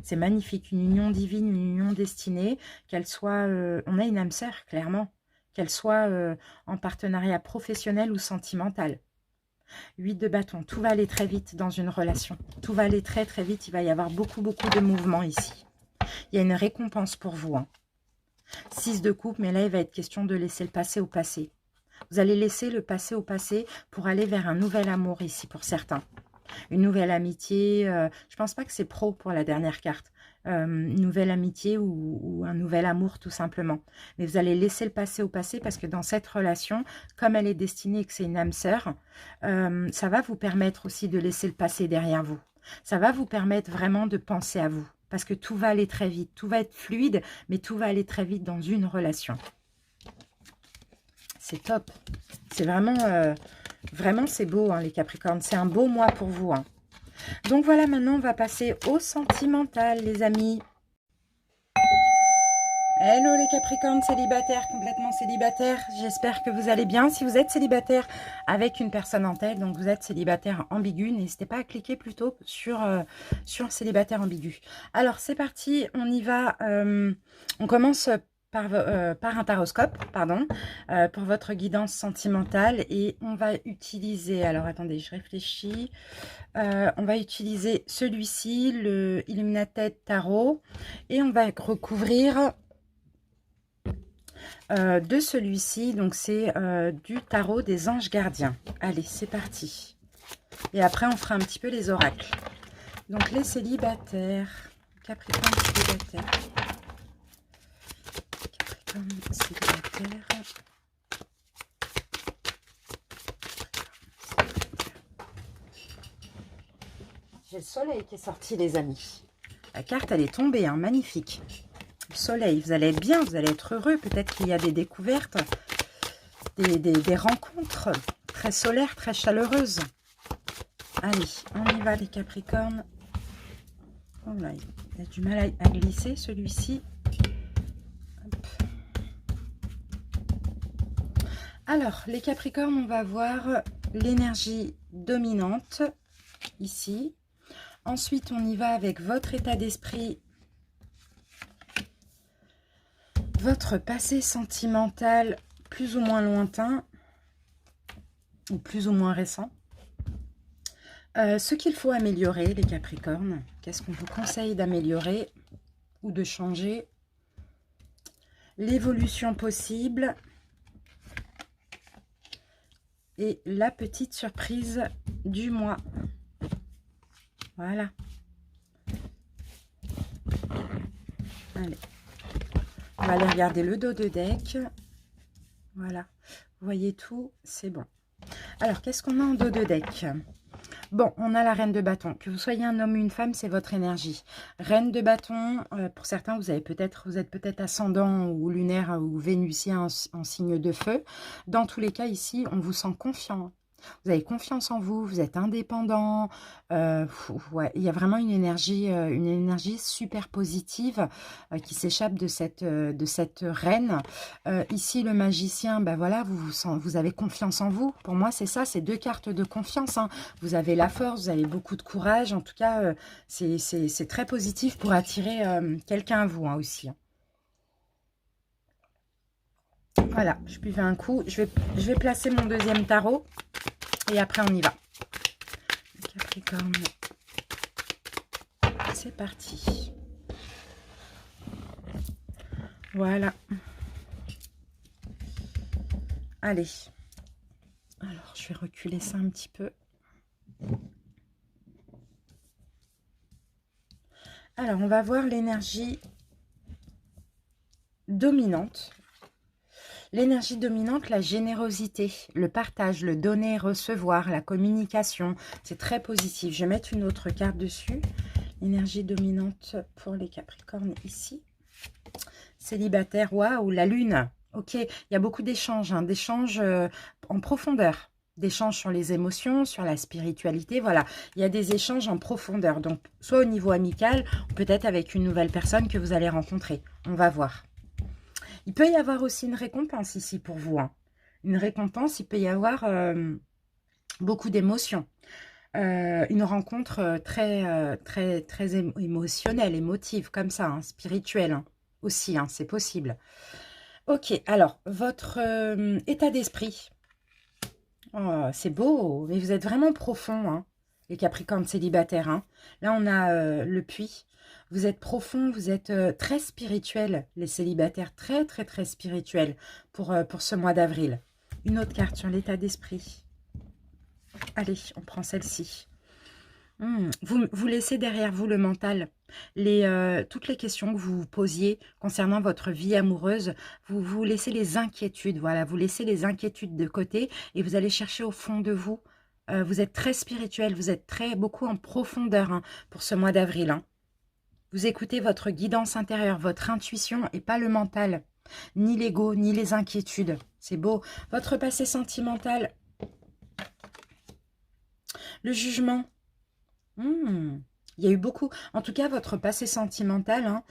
Speaker 1: C'est magnifique, une union divine, une union destinée, qu'elle soit... on a une âme sœur, clairement. Qu'elle soit en partenariat professionnel ou sentimental. 8 de bâton, tout va aller très vite dans une relation. Tout va aller très très vite, il va y avoir beaucoup de mouvements ici. Il y a une récompense pour vous. Hein. 6 de coupe, mais là il va être question de laisser le passé au passé. Vous allez laisser le passé au passé pour aller vers un nouvel amour ici pour certains. Une nouvelle amitié, je pense pas que c'est pro pour la dernière carte. Une nouvelle amitié ou un nouvel amour tout simplement. Mais vous allez laisser le passé au passé parce que dans cette relation, comme elle est destinée et que c'est une âme sœur, ça va vous permettre aussi de laisser le passé derrière vous. Ça va vous permettre vraiment de penser à vous. Parce que tout va aller très vite, tout va être fluide, mais tout va aller très vite dans une relation. C'est top. C'est vraiment... Vraiment, c'est beau, hein, les Capricornes. C'est un beau mois pour vous. Hein. Donc voilà, maintenant, on va passer au sentimental, les amis. Hello, les Capricornes célibataires, complètement célibataires. J'espère que vous allez bien. Si vous êtes célibataire avec une personne en tête, donc vous êtes célibataire ambigu, n'hésitez pas à cliquer plutôt sur célibataire ambigu. Alors, c'est parti. On y va. On commence par un taroscope, pardon, pour votre guidance sentimentale. Et on va utiliser, alors attendez, je réfléchis. On va utiliser celui-ci, le Illuminated Tarot. Et on va recouvrir de celui-ci. Donc c'est du tarot des anges gardiens. Allez, c'est parti. Et après, on fera un petit peu les oracles. Donc les célibataires. Capricorne célibataire. Célibataire. J'ai le soleil qui est sorti, les amis. La carte, elle est tombée, hein, magnifique. Le soleil, vous allez être bien, vous allez être heureux. Peut-être qu'il y a des découvertes, des rencontres très solaires, très chaleureuses. Allez, on y va, les Capricornes. Oh là, il a du mal à glisser, celui-ci. Alors, les Capricornes, on va voir l'énergie dominante, ici. Ensuite, on y va avec votre état d'esprit, votre passé sentimental plus ou moins lointain, ou plus ou moins récent. Ce qu'il faut améliorer, les Capricornes, qu'est-ce qu'on vous conseille d'améliorer ou de changer? L'évolution possible. Et la petite surprise du mois. Voilà. Allez. On va aller regarder le dos de deck. Voilà. Vous voyez tout, c'est bon. Alors, qu'est-ce qu'on a en dos de deck? Bon, on a la reine de bâton. Que vous soyez un homme ou une femme, c'est votre énergie. Reine de bâton, pour certains, vous êtes peut-être ascendant ou lunaire ou vénusien en signe de feu. Dans tous les cas, ici, on vous sent confiant. Vous avez confiance en vous, vous êtes indépendant. Ouais, il y a vraiment une énergie super positive qui s'échappe de cette reine. Ici, le magicien, ben voilà, vous avez confiance en vous. Pour moi, c'est ça, c'est deux cartes de confiance. Hein. Vous avez la force, vous avez beaucoup de courage. En tout cas, c'est très positif pour attirer quelqu'un à vous, hein, aussi. Hein. Voilà, je buvais un coup. Je vais placer mon deuxième tarot. Et après, on y va. Capricorne. C'est parti. Voilà. Allez. Alors, je vais reculer ça un petit peu. Alors, on va voir l'énergie dominante. L'énergie dominante, la générosité, le partage, le donner, recevoir, la communication. C'est très positif. Je vais mettre une autre carte dessus. L'énergie dominante pour les Capricornes ici. Célibataire, waouh, la lune. Ok, il y a beaucoup d'échanges, hein, d'échanges en profondeur. D'échanges sur les émotions, sur la spiritualité, voilà. Il y a des échanges en profondeur. Donc, soit au niveau amical, ou peut-être avec une nouvelle personne que vous allez rencontrer. On va voir. Il peut y avoir aussi une récompense ici pour vous. Hein. Une récompense, il peut y avoir beaucoup d'émotions. Une rencontre très émotionnelle, émotive, comme ça, hein, spirituelle hein, aussi, hein, c'est possible. Ok, alors, votre état d'esprit. Oh, c'est beau, mais vous êtes vraiment profond, hein, les Capricornes célibataires. Hein. Là, on a le puits. Vous êtes profond, vous êtes très spirituel, les célibataires, très spirituels pour ce mois d'avril. Une autre carte sur l'état d'esprit. Allez, on prend celle-ci. Vous laissez derrière vous le mental. Toutes les questions que vous vous posiez concernant votre vie amoureuse, vous laissez les inquiétudes, voilà, vous laissez les inquiétudes de côté et vous allez chercher au fond de vous. Vous êtes très spirituel, vous êtes beaucoup en profondeur hein, pour ce mois d'avril. Hein. Vous écoutez votre guidance intérieure, votre intuition et pas le mental, ni l'ego, ni les inquiétudes. C'est beau. Votre passé sentimental, le jugement. Il y a eu beaucoup, en tout cas votre passé sentimental hein,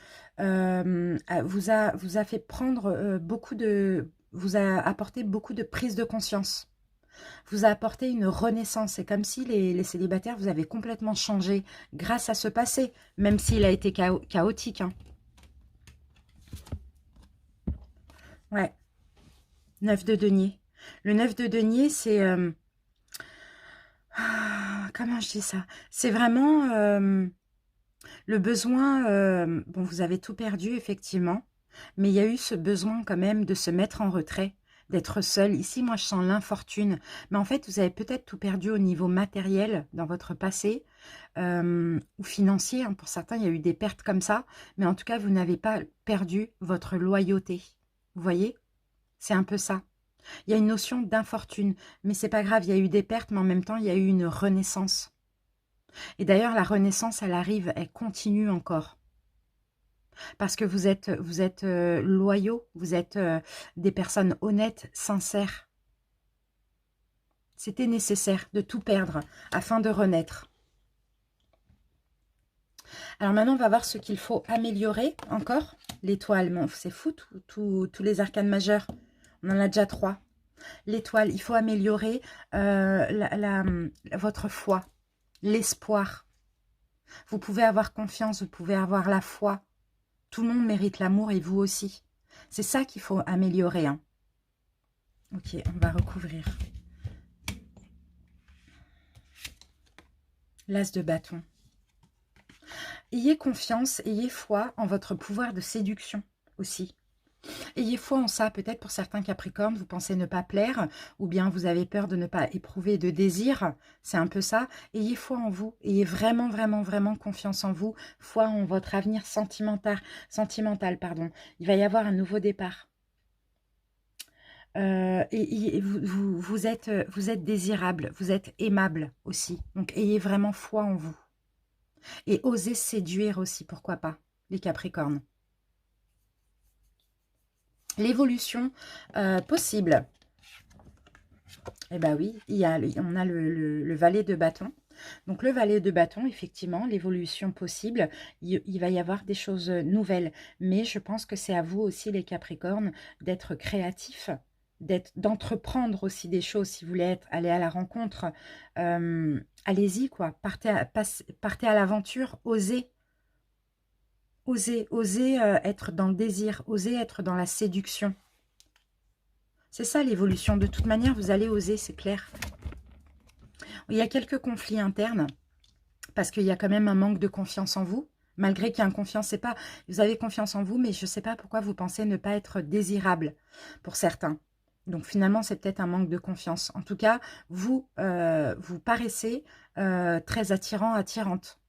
Speaker 1: vous a fait prendre vous a apporté beaucoup de prise de conscience, vous a apporté une renaissance. C'est comme si les célibataires, vous avez complètement changé grâce à ce passé, même s'il a été chaotique. Hein. Ouais, 9 de denier. Le 9 de denier, c'est... comment je dis ça? C'est vraiment le besoin... bon, vous avez tout perdu, effectivement. Mais il y a eu ce besoin quand même de se mettre en retrait, d'être seul. Ici, moi, je sens l'infortune. Mais en fait, vous avez peut-être tout perdu au niveau matériel dans votre passé ou financier. Hein. Pour certains, il y a eu des pertes comme ça. Mais en tout cas, vous n'avez pas perdu votre loyauté. Vous voyez? C'est un peu ça. Il y a une notion d'infortune, mais c'est pas grave, il y a eu des pertes, mais en même temps, il y a eu une renaissance. Et d'ailleurs, la renaissance, elle arrive, elle continue encore. Parce que vous êtes loyaux, vous êtes des personnes honnêtes, sincères. C'était nécessaire de tout perdre afin de renaître. Alors maintenant, on va voir ce qu'il faut améliorer encore. L'étoile, bon, c'est fou, tous les arcanes majeurs. On en a déjà 3. L'étoile, il faut améliorer votre foi, l'espoir. Vous pouvez avoir confiance, vous pouvez avoir la foi. Tout le monde mérite l'amour et vous aussi. C'est ça qu'il faut améliorer. Hein. Ok, on va recouvrir. L'as de bâton. Ayez confiance, ayez foi en votre pouvoir de séduction aussi. Ayez foi en ça, peut-être pour certains Capricornes, vous pensez ne pas plaire, ou bien vous avez peur de ne pas éprouver de désir, c'est un peu ça. Ayez foi en vous, ayez vraiment confiance en vous, foi en votre avenir sentimental, pardon. Il va y avoir un nouveau départ. Et vous êtes désirable, vous êtes aimable aussi, donc ayez vraiment foi en vous. Et osez séduire aussi, pourquoi pas, les Capricornes. L'évolution possible. Eh bien oui, on a le valet de bâton. Donc le valet de bâton, effectivement, l'évolution possible, il va y avoir des choses nouvelles. Mais je pense que c'est à vous aussi, les Capricornes, d'être créatifs, d'entreprendre aussi des choses. Si vous voulez aller à la rencontre, allez-y, quoi. Partez à l'aventure, osez. Osez être dans le désir, osez être dans la séduction. C'est ça l'évolution. De toute manière, vous allez oser, c'est clair. Il y a quelques conflits internes, parce qu'il y a quand même un manque de confiance en vous. Malgré qu'il y ait une confiance, c'est pas... Vous avez confiance en vous, mais je ne sais pas pourquoi vous pensez ne pas être désirable pour certains. Donc finalement, c'est peut-être un manque de confiance. En tout cas, vous, vous paraissez très attirant, attirante.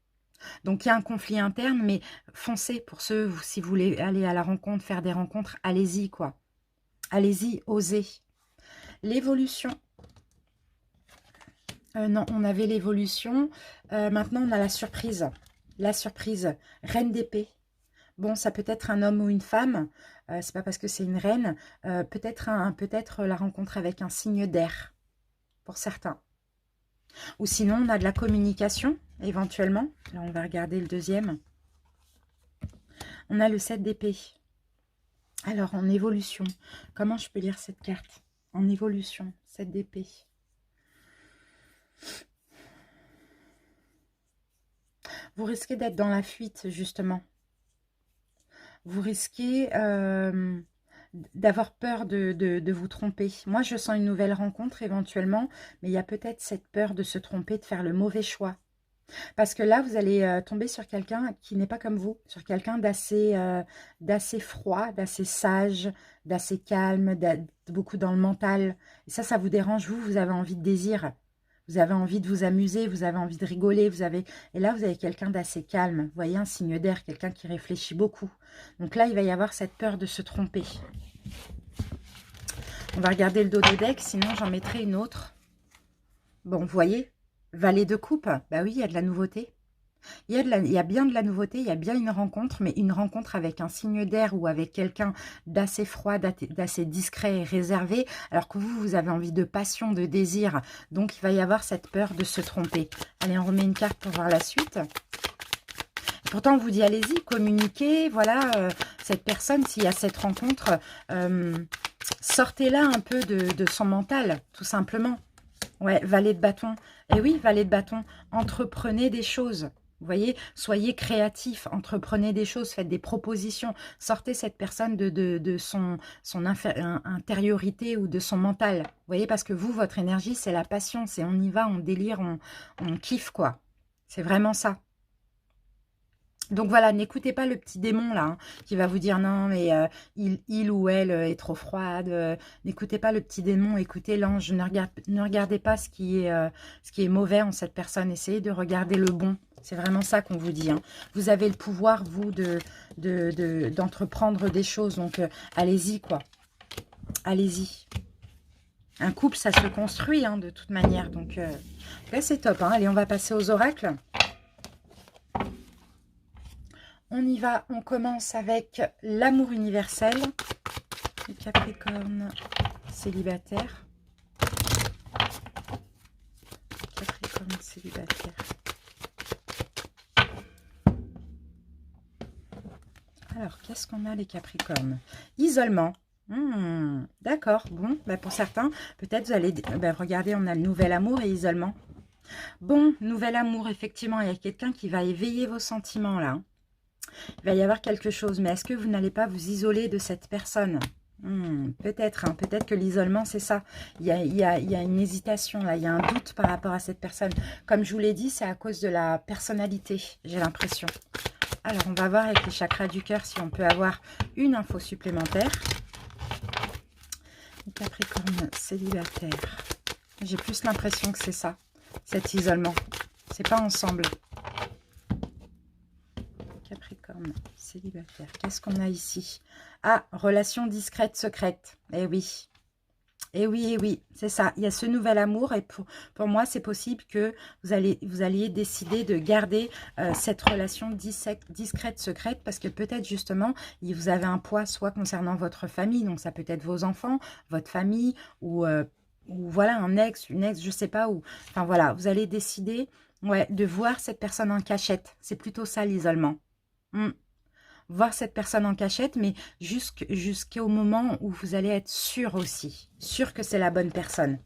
Speaker 1: Donc il y a un conflit interne, mais foncez pour ceux, si vous voulez aller à la rencontre, faire des rencontres, allez-y quoi. Allez-y, osez. L'évolution. Non, on avait l'évolution. Maintenant, on a la surprise. La surprise. Reine d'épée. Bon, ça peut être un homme ou une femme. C'est pas parce que c'est une reine. Peut-être la rencontre avec un signe d'air. Pour certains. Ou sinon, on a de la communication, éventuellement. Là, on va regarder le deuxième. On a le 7 d'épée. Alors, en évolution. Comment je peux lire cette carte? En évolution, 7 d'épée. Vous risquez d'être dans la fuite, justement. Vous risquez d'avoir peur de vous tromper. Moi, je sens une nouvelle rencontre éventuellement, mais il y a peut-être cette peur de se tromper, de faire le mauvais choix. Parce que là, vous allez tomber sur quelqu'un qui n'est pas comme vous, sur quelqu'un d'assez froid, d'assez sage, d'assez calme, beaucoup dans le mental. Et ça vous dérange, vous avez envie de désir. Vous avez envie de vous amuser, vous avez envie de rigoler, et là, vous avez quelqu'un d'assez calme. Vous voyez, un signe d'air, quelqu'un qui réfléchit beaucoup. Donc là, il va y avoir cette peur de se tromper. On va regarder le dos de deck, sinon j'en mettrai une autre. Bon, vous voyez, valet de coupe, bah oui, il y a de la nouveauté. Il y a bien de la nouveauté, il y a bien une rencontre, mais une rencontre avec un signe d'air ou avec quelqu'un d'assez froid, d'assez discret et réservé, alors que vous avez envie de passion, de désir. Donc, il va y avoir cette peur de se tromper. Allez, on remet une carte pour voir la suite. Et pourtant, on vous dit, allez-y, communiquez, voilà, cette personne, s'il y a cette rencontre, sortez-la un peu de son mental, tout simplement. Ouais, valet de bâton. Et oui, valet de bâton, entreprenez des choses. Vous voyez, soyez créatifs, entreprenez des choses, faites des propositions, sortez cette personne de son intériorité ou de son mental. Vous voyez, parce que vous, votre énergie, c'est la passion, c'est on y va, on délire, on kiffe, quoi. C'est vraiment ça. Donc voilà, n'écoutez pas le petit démon là, hein, qui va vous dire non, mais il ou elle est trop froide. N'écoutez pas le petit démon, écoutez l'ange. Ne regardez pas ce qui est mauvais en cette personne. Essayez de regarder le bon. C'est vraiment ça qu'on vous dit. Hein. Vous avez le pouvoir, vous, d'entreprendre des choses. Donc allez-y, quoi. Allez-y. Un couple, ça se construit hein, de toute manière. Donc là, c'est top. Hein. Allez, on va passer aux oracles. On y va, on commence avec l'amour universel. Le Capricorne célibataire. Capricorne célibataire. Alors, qu'est-ce qu'on a les Capricornes? Isolement. D'accord, bon, bah pour certains, peut-être vous allez... regardez, on a le nouvel amour et isolement. Bon, nouvel amour, effectivement, il y a quelqu'un qui va éveiller vos sentiments là. Il va y avoir quelque chose, mais est-ce que vous n'allez pas vous isoler de cette personne? Peut-être, hein, peut-être que l'isolement, c'est ça. Il y a une hésitation, là, il y a un doute par rapport à cette personne. Comme je vous l'ai dit, c'est à cause de la personnalité, j'ai l'impression. Alors, on va voir avec les chakras du cœur si on peut avoir une info supplémentaire. Capricorne célibataire. J'ai plus l'impression que c'est ça, cet isolement. C'est pas ensemble. Capricorne célibataire. Qu'est-ce qu'on a ici? Ah, relation discrète, secrète. Eh oui. Eh oui, eh oui, c'est ça. Il y a ce nouvel amour et pour moi, c'est possible que vous alliez décider de garder cette relation discrète, secrète, parce que peut-être justement, vous avez un poids soit concernant votre famille, donc ça peut être vos enfants, votre famille, ou voilà, un ex, une ex, je sais pas où. Enfin voilà, vous allez décider de voir cette personne en cachette. C'est plutôt ça l'isolement. Voir cette personne en cachette, mais jusqu'au moment où vous allez être sûr aussi. Sûr que c'est la bonne personne.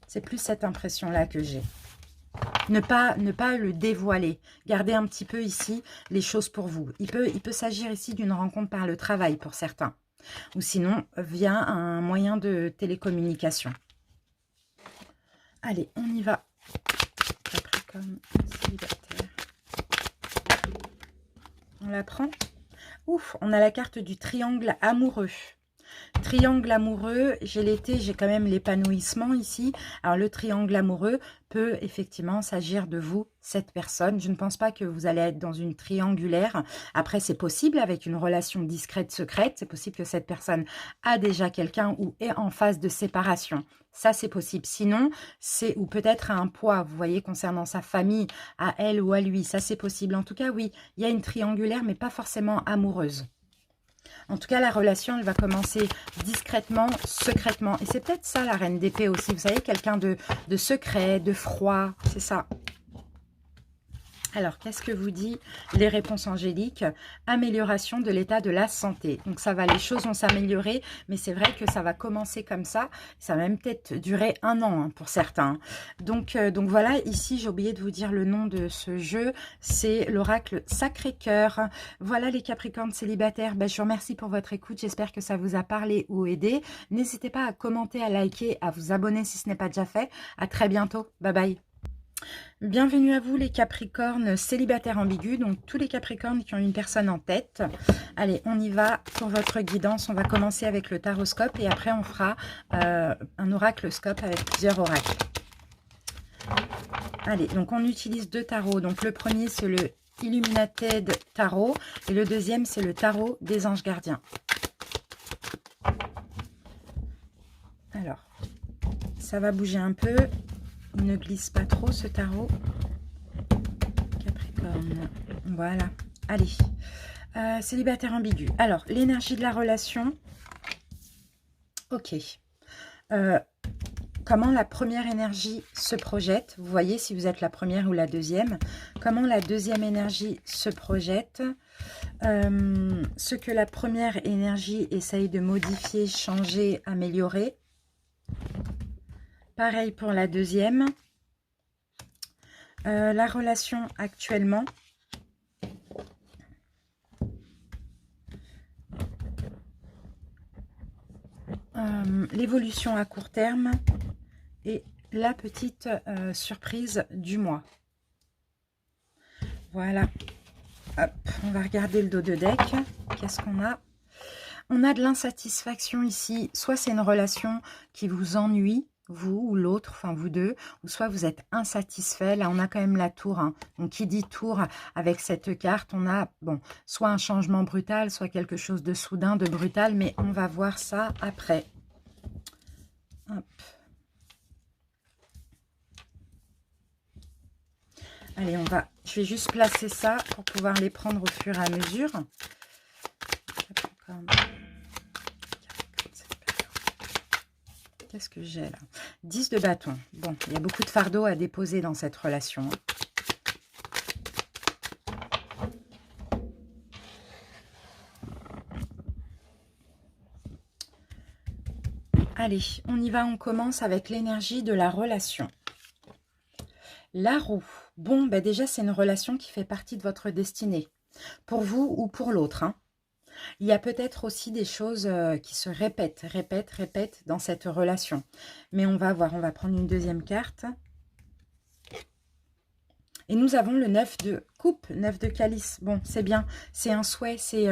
Speaker 1: C'est plus cette impression-là que j'ai. Ne pas le dévoiler. Gardez un petit peu ici les choses pour vous. Il peut s'agir ici d'une rencontre par le travail pour certains. Ou sinon, via un moyen de télécommunication. Allez, on y va. Capricorne célibataire. On la prend. Ouf, on a la carte du triangle amoureux. Triangle amoureux, j'ai l'été, j'ai quand même l'épanouissement ici. Alors le triangle amoureux peut effectivement s'agir de vous, cette personne. Je ne pense pas que vous allez être dans une triangulaire. Après, c'est possible avec une relation discrète, secrète. C'est possible que cette personne a déjà quelqu'un ou est en phase de séparation. Ça, c'est possible. Sinon, c'est ou peut-être à un poids, vous voyez, concernant sa famille, à elle ou à lui. Ça, c'est possible. En tout cas, oui, il y a une triangulaire, mais pas forcément amoureuse. En tout cas, la relation, elle va commencer discrètement, secrètement. Et c'est peut-être ça, la reine d'épée aussi. Vous savez, quelqu'un de secret, de froid. C'est ça. Alors, qu'est-ce que vous dit les réponses angéliques? Amélioration de l'état de la santé. Donc, ça va, les choses vont s'améliorer, mais c'est vrai que ça va commencer comme ça. Ça va même peut-être durer 1 an pour certains. Donc voilà, ici, j'ai oublié de vous dire le nom de ce jeu. C'est l'oracle Sacré-Cœur. Voilà les Capricornes célibataires. Ben, je vous remercie pour votre écoute. J'espère que ça vous a parlé ou aidé. N'hésitez pas à commenter, à liker, à vous abonner si ce n'est pas déjà fait. À très bientôt. Bye bye. Bienvenue à vous les Capricornes célibataires ambigus, donc tous les Capricornes qui ont une personne en tête. Allez, on y va pour votre guidance. On va commencer avec le taroscope et après on fera un oraclescope avec plusieurs oracles. Allez, donc on utilise 2 tarots. Donc le premier c'est le Illuminated Tarot et le deuxième c'est le tarot des anges gardiens. Alors, ça va bouger un peu. Il ne glisse pas trop ce tarot. Capricorne. Voilà. Allez. Célibataire ambigu. Alors, l'énergie de la relation. Ok. Comment la première énergie se projette? Vous voyez si vous êtes la première ou la deuxième. Comment la deuxième énergie se projette? Ce que la première énergie essaye de modifier, changer, améliorer. Pareil pour la deuxième. La relation actuellement. L'évolution à court terme. Et la petite surprise du mois. Voilà. Hop, on va regarder le dos de deck. Qu'est-ce qu'on a? On a de l'insatisfaction ici. Soit c'est une relation qui vous ennuie, vous ou l'autre, enfin vous deux, ou soit vous êtes insatisfait. Là, on a quand même la tour. Hein. Donc, qui dit tour avec cette carte, on a bon, soit un changement brutal, soit quelque chose de soudain, de brutal, mais on va voir ça après. Hop. Allez, je vais juste placer ça pour pouvoir les prendre au fur et à mesure. Qu'est-ce que j'ai là? 10 de bâton. Bon, il y a beaucoup de fardeaux à déposer dans cette relation. Allez, on y va, on commence avec l'énergie de la relation. La roue. Bon, ben déjà, c'est une relation qui fait partie de votre destinée. Pour vous ou pour l'autre. Hein. Il y a peut-être aussi des choses qui se répètent dans cette relation. Mais on va voir, on va prendre une deuxième carte. Et nous avons le 9 de coupe, 9 de calice. Bon, c'est bien, c'est un souhait, c'est...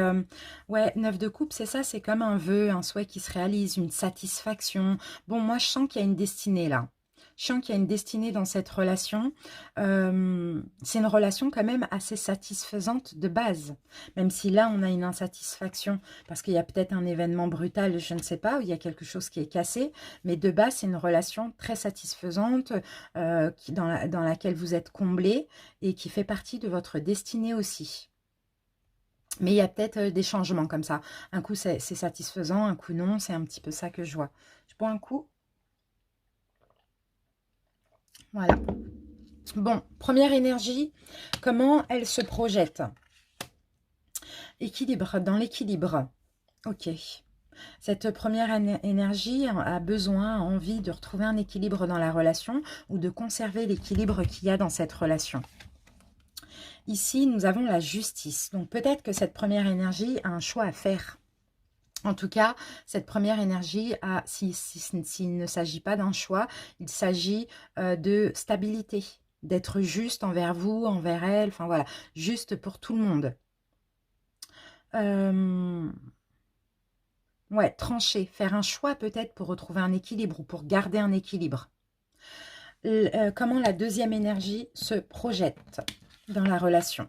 Speaker 1: ouais, 9 de coupe, c'est ça, c'est comme un vœu, un souhait qui se réalise, une satisfaction. Bon, moi, je sens qu'il y a une destinée là. Je sens qu'il y a une destinée dans cette relation. C'est une relation quand même assez satisfaisante de base. Même si là, on a une insatisfaction parce qu'il y a peut-être un événement brutal, je ne sais pas, où il y a quelque chose qui est cassé. Mais de base, c'est une relation très satisfaisante dans laquelle vous êtes comblé et qui fait partie de votre destinée aussi. Mais il y a peut-être des changements comme ça. Un coup, c'est satisfaisant, un coup, non. C'est un petit peu ça que je vois. Je bois un coup. Voilà. Bon, première énergie, comment elle se projette? Équilibre, dans l'équilibre. Ok. Cette première énergie a besoin, a envie de retrouver un équilibre dans la relation ou de conserver l'équilibre qu'il y a dans cette relation. Ici, nous avons la justice. Donc, peut-être que cette première énergie a un choix à faire. En tout cas, cette première énergie, s'il ne s'agit pas d'un choix, il s'agit de stabilité, d'être juste envers vous, envers elle, enfin voilà, juste pour tout le monde. Ouais, trancher, faire un choix peut-être pour retrouver un équilibre ou pour garder un équilibre. Comment la deuxième énergie se projette dans la relation.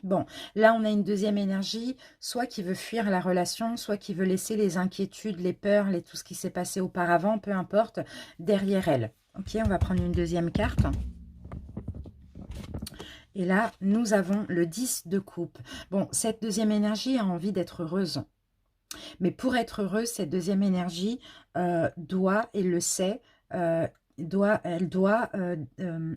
Speaker 1: Bon, là, on a une deuxième énergie, soit qui veut fuir la relation, soit qui veut laisser les inquiétudes, les peurs, tout ce qui s'est passé auparavant, peu importe, derrière elle. Ok, on va prendre une deuxième carte. Et là, nous avons le 10 de coupe. Bon, cette deuxième énergie a envie d'être heureuse. Mais pour être heureuse, cette deuxième énergie doit, et le sait, elle doit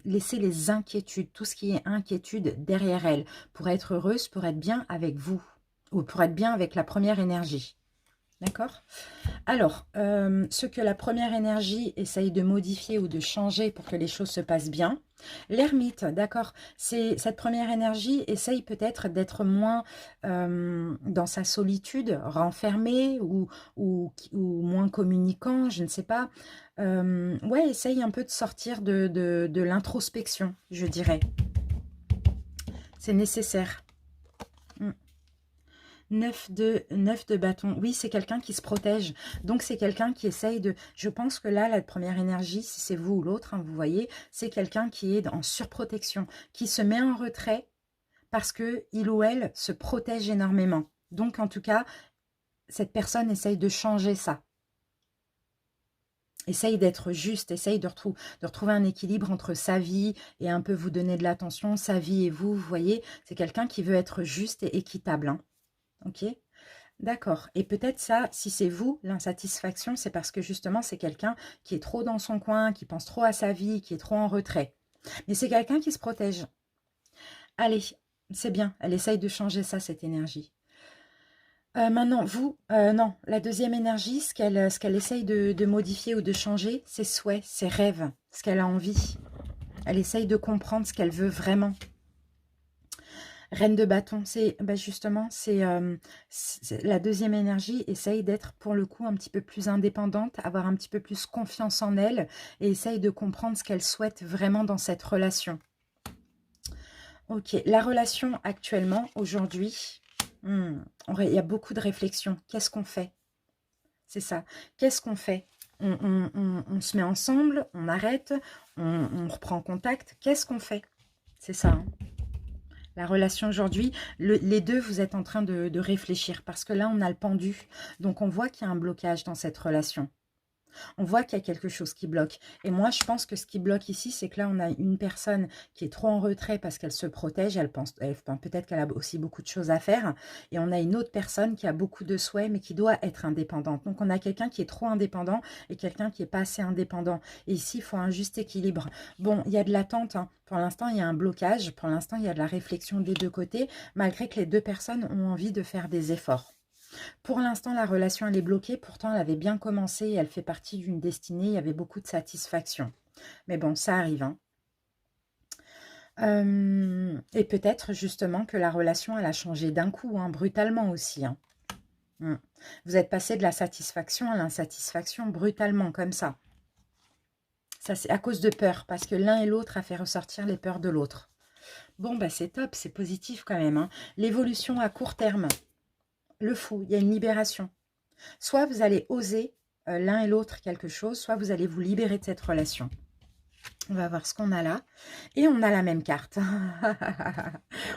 Speaker 1: laisser les inquiétudes, tout ce qui est inquiétude derrière elle, pour être heureuse, pour être bien avec vous, ou pour être bien avec la première énergie. D'accord? Alors, ce que la première énergie essaye de modifier ou de changer pour que les choses se passent bien, l'ermite, d'accord, cette première énergie essaye peut-être d'être moins dans sa solitude, renfermée ou moins communicant, je ne sais pas. Ouais, essaye un peu de sortir de l'introspection, je dirais. C'est nécessaire. 9 de bâton. Oui, c'est quelqu'un qui se protège. Donc, c'est quelqu'un qui essaye de... Je pense que là, la première énergie, si c'est vous ou l'autre, hein, vous voyez, c'est quelqu'un qui est en surprotection, qui se met en retrait parce que il ou elle se protège énormément. Donc, en tout cas, cette personne essaye de changer ça. Essaye d'être juste, essaye de retrouver un équilibre entre sa vie et un peu vous donner de l'attention, sa vie et vous, vous voyez. C'est quelqu'un qui veut être juste et équitable. Hein. Ok ? D'accord. Et peut-être ça, si c'est vous, l'insatisfaction, c'est parce que justement, c'est quelqu'un qui est trop dans son coin, qui pense trop à sa vie, qui est trop en retrait. Mais c'est quelqu'un qui se protège. Allez, c'est bien. Elle essaye de changer ça, cette énergie. Maintenant, vous, non. La deuxième énergie, ce qu'elle essaye de modifier ou de changer, ses souhaits, ses rêves, ce qu'elle a envie. Elle essaye de comprendre ce qu'elle veut vraiment. Reine de bâton, c'est justement, c'est la deuxième énergie, essaye d'être pour le coup un petit peu plus indépendante, avoir un petit peu plus confiance en elle et essaye de comprendre ce qu'elle souhaite vraiment dans cette relation. Ok, la relation actuellement, aujourd'hui, il y a beaucoup de réflexions. Qu'est-ce qu'on fait? C'est ça. Qu'est-ce qu'on fait? On se met ensemble, on arrête, on reprend contact. Qu'est-ce qu'on fait? C'est ça, hein. La relation aujourd'hui, les deux, vous êtes en train de réfléchir parce que là, on a le pendu. Donc, on voit qu'il y a un blocage dans cette relation. On voit qu'il y a quelque chose qui bloque. Et moi, je pense que ce qui bloque ici, c'est que là, on a une personne qui est trop en retrait parce qu'elle se protège. Elle pense, peut-être qu'elle a aussi beaucoup de choses à faire. Et on a une autre personne qui a beaucoup de souhaits, mais qui doit être indépendante. Donc, on a quelqu'un qui est trop indépendant et quelqu'un qui n'est pas assez indépendant. Et ici, il faut un juste équilibre. Bon, il y a de l'attente, hein. Pour l'instant, il y a un blocage. Pour l'instant, il y a de la réflexion des deux côtés, malgré que les deux personnes ont envie de faire des efforts. Pour l'instant, la relation, elle est bloquée. Pourtant, elle avait bien commencé et elle fait partie d'une destinée. Il y avait beaucoup de satisfaction. Mais bon, ça arrive. Hein. Et peut-être justement que la relation, elle a changé d'un coup, hein, brutalement aussi. Hein. Vous êtes passé de la satisfaction à l'insatisfaction brutalement, comme ça. Ça, c'est à cause de peur, parce que l'un et l'autre a fait ressortir les peurs de l'autre. Bon, bah c'est top, c'est positif quand même. Hein. L'évolution à court terme. Le fou, il y a une libération. Soit vous allez oser l'un et l'autre quelque chose, soit vous allez vous libérer de cette relation. On va voir ce qu'on a là. Et on a la même carte.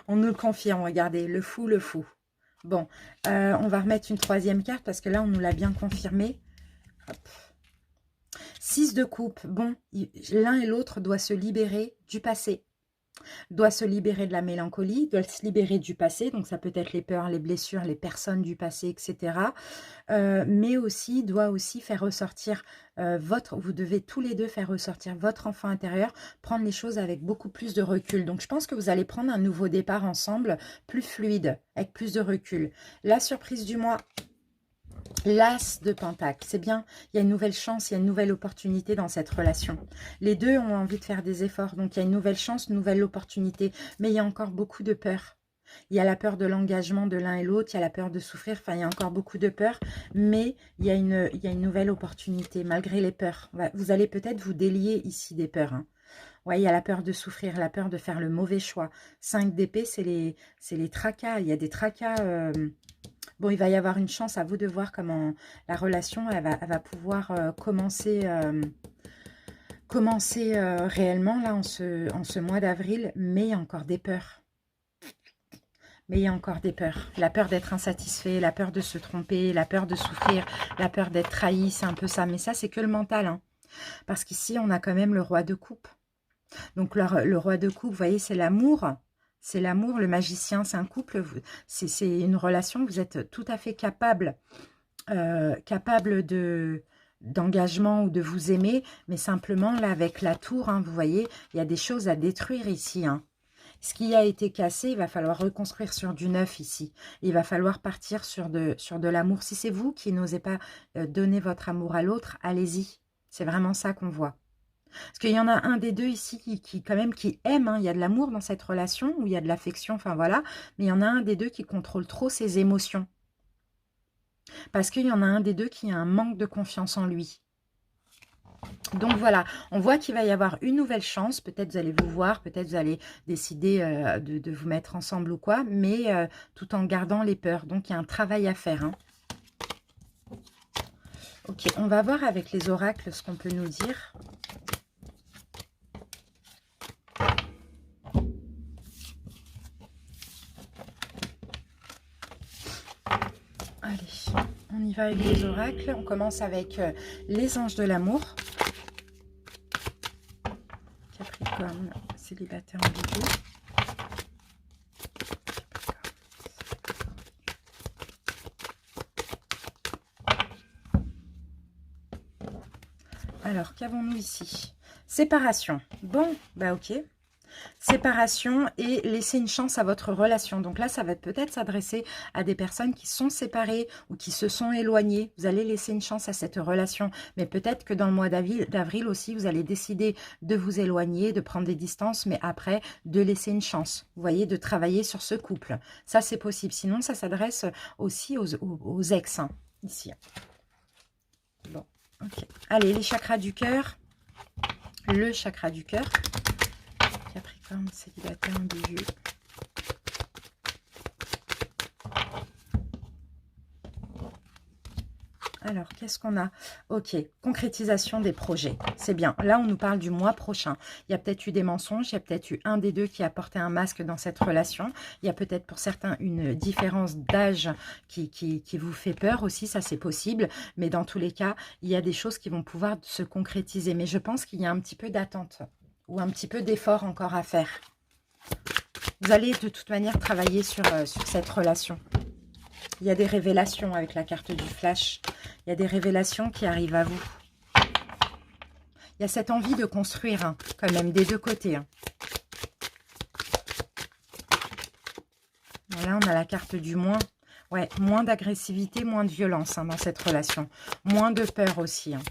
Speaker 1: On nous le confirme, regardez, le fou, le fou. Bon, on va remettre une troisième carte parce que là, on nous l'a bien confirmé. Hop. 6 de coupe. Bon, l'un et l'autre doit se libérer du passé. Doit se libérer de la mélancolie, doit se libérer du passé, donc ça peut être les peurs, les blessures, les personnes du passé, etc. Mais aussi, doit aussi faire ressortir vous devez tous les deux faire ressortir votre enfant intérieur, prendre les choses avec beaucoup plus de recul. Donc je pense que vous allez prendre un nouveau départ ensemble, plus fluide, avec plus de recul. La surprise du mois, l'As de Pentacle, c'est bien, il y a une nouvelle chance, il y a une nouvelle opportunité dans cette relation. Les deux ont envie de faire des efforts, donc il y a une nouvelle chance, une nouvelle opportunité, mais il y a encore beaucoup de peur. Il y a la peur de l'engagement de l'un et l'autre, il y a la peur de souffrir, enfin il y a encore beaucoup de peur, mais il y a une nouvelle opportunité, malgré les peurs. Vous allez peut-être vous délier ici des peurs. Hein. Ouais, il y a la peur de souffrir, la peur de faire le mauvais choix. 5 d'épée, c'est les tracas, il y a des tracas... Bon, il va y avoir une chance, à vous de voir comment la relation, elle va pouvoir commencer réellement là en ce mois d'avril, mais il y a encore des peurs. Mais il y a encore des peurs. La peur d'être insatisfait, la peur de se tromper, la peur de souffrir, la peur d'être trahi, c'est un peu ça. Mais ça, c'est que le mental, hein. Parce qu'ici, on a quand même le roi de coupe. Donc, le roi de coupe, vous voyez, c'est l'amour. C'est l'amour, le magicien, c'est un couple. C'est une relation, vous êtes tout à fait capable d'engagement ou de vous aimer. Mais simplement, là, avec la tour, hein, vous voyez, il y a des choses à détruire ici, hein. Ce qui a été cassé, il va falloir reconstruire sur du neuf ici. Il va falloir partir sur de l'amour. Si c'est vous qui n'osez pas donner votre amour à l'autre, allez-y. C'est vraiment ça qu'on voit. Parce qu'il y en a un des deux ici qui quand même, qui aime. Hein. Il y a de l'amour dans cette relation, où il y a de l'affection, enfin voilà. Mais il y en a un des deux qui contrôle trop ses émotions. Parce qu'il y en a un des deux qui a un manque de confiance en lui. Donc voilà, on voit qu'il va y avoir une nouvelle chance. Peut-être vous allez vous voir, peut-être vous allez décider de vous mettre ensemble ou quoi, mais tout en gardant les peurs. Donc il y a un travail à faire, hein. Ok, on va voir avec les oracles ce qu'on peut nous dire. Allez, on y va avec les oracles. On commence avec les anges de l'amour. Capricorne, célibataire ambigu. Alors, qu'avons-nous ici? Séparation. Bon, bah ok. Séparation et laisser une chance à votre relation. Donc là, ça va peut-être s'adresser à des personnes qui sont séparées ou qui se sont éloignées. Vous allez laisser une chance à cette relation. Mais peut-être que dans le mois d'avril aussi, vous allez décider de vous éloigner, de prendre des distances, mais après, de laisser une chance. Vous voyez, de travailler sur ce couple. Ça, c'est possible. Sinon, ça s'adresse aussi aux ex, hein, ici. Bon, ok. Allez, les chakras du cœur. Le chakra du cœur. Capricorne, célibataire ambigu. Alors, qu'est-ce qu'on a? Ok, concrétisation des projets. C'est bien. Là, on nous parle du mois prochain. Il y a peut-être eu des mensonges. Il y a peut-être eu un des deux qui a porté un masque dans cette relation. Il y a peut-être pour certains une différence d'âge qui vous fait peur aussi. Ça, c'est possible. Mais dans tous les cas, il y a des choses qui vont pouvoir se concrétiser. Mais je pense qu'il y a un petit peu d'attente ou un petit peu d'effort encore à faire. Vous allez de toute manière travailler sur cette relation. Il y a des révélations avec la carte du flash. Il y a des révélations qui arrivent à vous. Il y a cette envie de construire, hein, quand même, des deux côtés. Hein. Voilà, on a la carte du moins. Ouais, moins d'agressivité, moins de violence, hein, dans cette relation. Moins de peur aussi. Hein.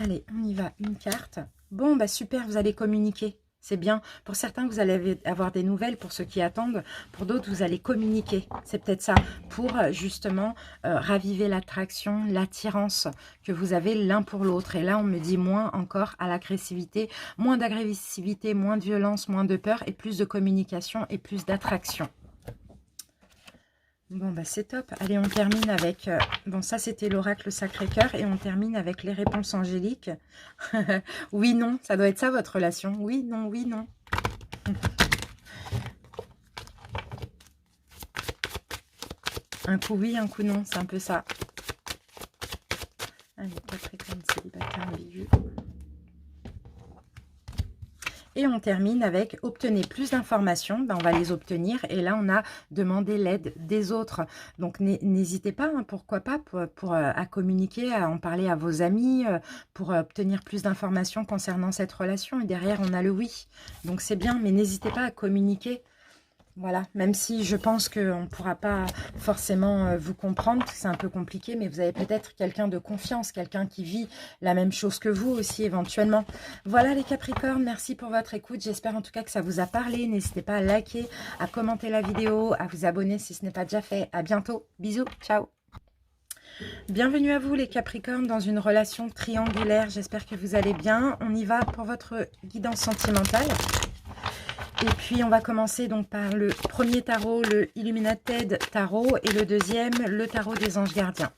Speaker 1: Allez, on y va. Une carte. Bon, bah super, vous allez communiquer. C'est bien. Pour certains, vous allez avoir des nouvelles pour ceux qui attendent. Pour d'autres, vous allez communiquer. C'est peut-être ça. Pour justement raviver l'attraction, l'attirance que vous avez l'un pour l'autre. Et là, on me dit moins encore à l'agressivité. Moins d'agressivité, moins de violence, moins de peur et plus de communication et plus d'attraction. Bon, bah c'est top. Allez, on termine avec... bon, ça, c'était l'oracle Sacré-Cœur. Et on termine avec les réponses angéliques. Oui, non. Ça doit être ça, votre relation. Oui, non, oui, non. Un coup oui, un coup non. C'est un peu ça. Allez, Capricorne, célibataire ambigu. Et on termine avec obtenez plus d'informations. Ben, on va les obtenir. Et là, on a demandé l'aide des autres. Donc, n'hésitez pas, hein, pourquoi pas, à communiquer, à en parler à vos amis, pour obtenir plus d'informations concernant cette relation. Et derrière, on a le oui. Donc, c'est bien, mais n'hésitez pas à communiquer. Voilà, même si je pense qu'on ne pourra pas forcément vous comprendre, c'est un peu compliqué, mais vous avez peut-être quelqu'un de confiance, quelqu'un qui vit la même chose que vous aussi éventuellement. Voilà les Capricornes, merci pour votre écoute, j'espère en tout cas que ça vous a parlé. N'hésitez pas à liker, à commenter la vidéo, à vous abonner si ce n'est pas déjà fait. À bientôt, bisous, ciao. Bienvenue à vous les Capricornes dans une relation triangulaire, j'espère que vous allez bien. On y va pour votre guidance sentimentale. Et puis, on va commencer donc par le premier tarot, le Illuminated Tarot, et le deuxième, le tarot des anges gardiens.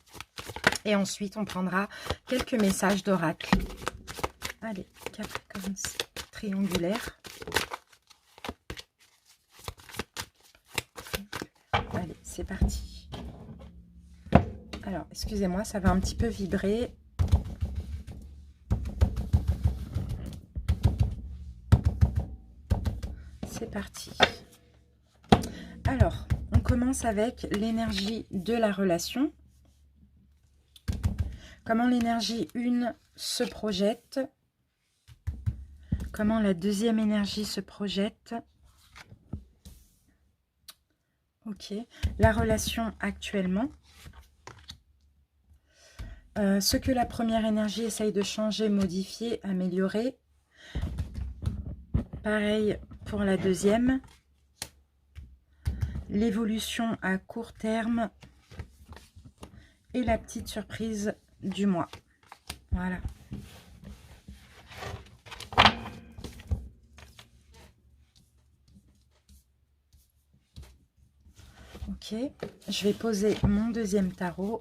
Speaker 1: Et ensuite, on prendra quelques messages d'oracle. Allez, Capricorne triangulaire. Allez, c'est parti. Alors, excusez-moi, ça va un petit peu vibrer. C'est parti. Alors, on commence avec l'énergie de la relation. Comment l'énergie 1 se projette. Comment la deuxième énergie se projette. Ok. La relation actuellement. Ce que la première énergie essaye de changer, modifier, améliorer. Pareil pour la deuxième. L'évolution à court terme. Et la petite surprise du mois. Voilà. Ok. Je vais poser mon deuxième tarot.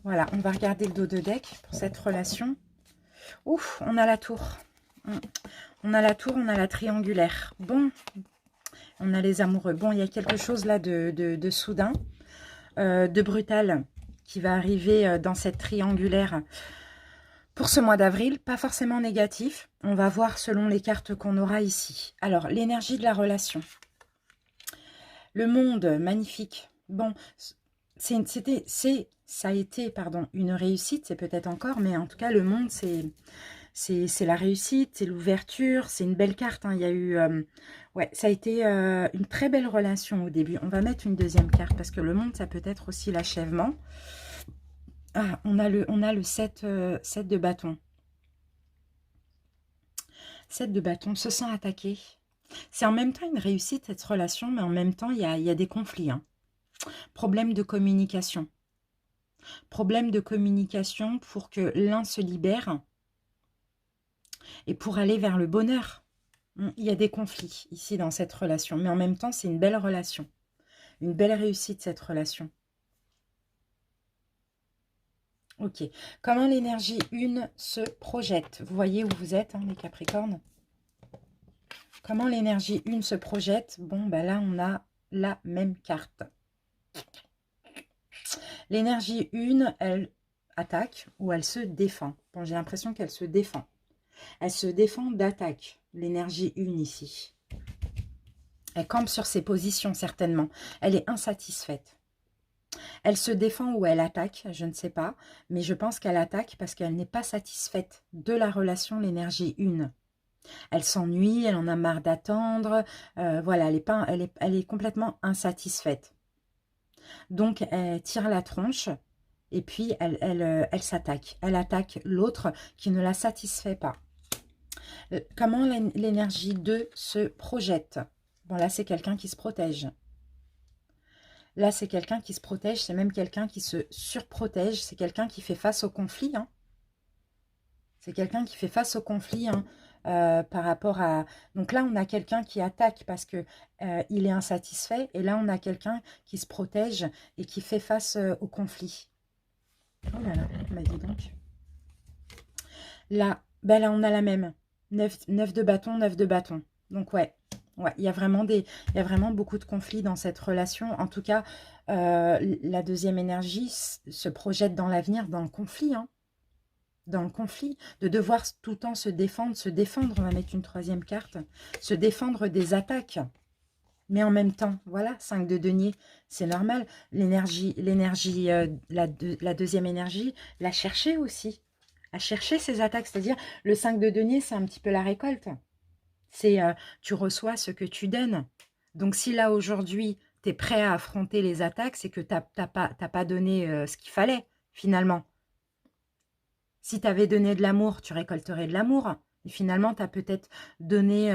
Speaker 1: Voilà, on va regarder le dos de deck pour cette relation. Ouf, on a la tour. On a la tour, on a la triangulaire. Bon, on a les amoureux. Bon, il y a quelque chose là de soudain, de brutal qui va arriver dans cette triangulaire pour ce mois d'avril. Pas forcément négatif. On va voir selon les cartes qu'on aura ici. Alors, l'énergie de la relation. Le monde, magnifique. Bon, ça a été, pardon, une réussite, c'est peut-être encore, mais en tout cas, le monde, c'est la réussite, c'est l'ouverture, c'est une belle carte. Hein. Il y a eu, ouais, ça a été une très belle relation au début. On va mettre une deuxième carte parce que le monde, ça peut être aussi l'achèvement. Ah, on a le 7 de bâton. 7 de bâton, se sent attaqué. C'est en même temps une réussite, cette relation, mais en même temps, il y a des conflits. Hein. Problème de communication. Problème de communication pour que l'un se libère et pour aller vers le bonheur. Il y a des conflits ici dans cette relation, mais en même temps, c'est une belle relation. Une belle réussite, cette relation. Ok. Comment l'énergie 1 se projette? Vous voyez où vous êtes, hein, les Capricornes? Comment l'énergie 1 se projette? Bon, bah là, on a la même carte. L'énergie 1, elle attaque ou elle se défend. Bon, j'ai l'impression qu'elle se défend. Elle se défend d'attaque, l'énergie 1 ici. Elle campe sur ses positions, certainement. Elle est insatisfaite. Elle se défend ou elle attaque, je ne sais pas. Mais je pense qu'elle attaque parce qu'elle n'est pas satisfaite de la relation, l'énergie 1. Elle s'ennuie, elle en a marre d'attendre. Voilà, elle est complètement insatisfaite. Donc, elle tire la tronche et puis elle s'attaque. Elle attaque l'autre qui ne la satisfait pas. Comment l'énergie 2 se projette? Bon, là, c'est quelqu'un qui se protège. Là, c'est quelqu'un qui se protège. C'est même quelqu'un qui se surprotège. C'est quelqu'un qui fait face au conflit. Hein. C'est quelqu'un qui fait face au conflit hein, par rapport à... Donc là, on a quelqu'un qui attaque parce que il est insatisfait. Et là, on a quelqu'un qui se protège et qui fait face au conflit. Oh là là, bah dis donc. Là, ben là, on a la même. 9 de bâton, 9 de bâton. Donc ouais, il y a vraiment beaucoup de conflits dans cette relation. En tout cas, la deuxième énergie se projette dans l'avenir, dans le conflit. Hein. Dans le conflit, de devoir tout le temps se défendre, on va mettre une troisième carte, se défendre des attaques. Mais en même temps, voilà, 5 de denier, c'est normal. L'énergie, la deuxième énergie, la chercher aussi. À chercher ces attaques, c'est-à-dire le 5 de denier, c'est un petit peu la récolte. C'est tu reçois ce que tu donnes. Donc si là aujourd'hui, tu es prêt à affronter les attaques, c'est que tu n'as pas donné ce qu'il fallait finalement. Si tu avais donné de l'amour, tu récolterais de l'amour. Et finalement, tu as peut-être donné,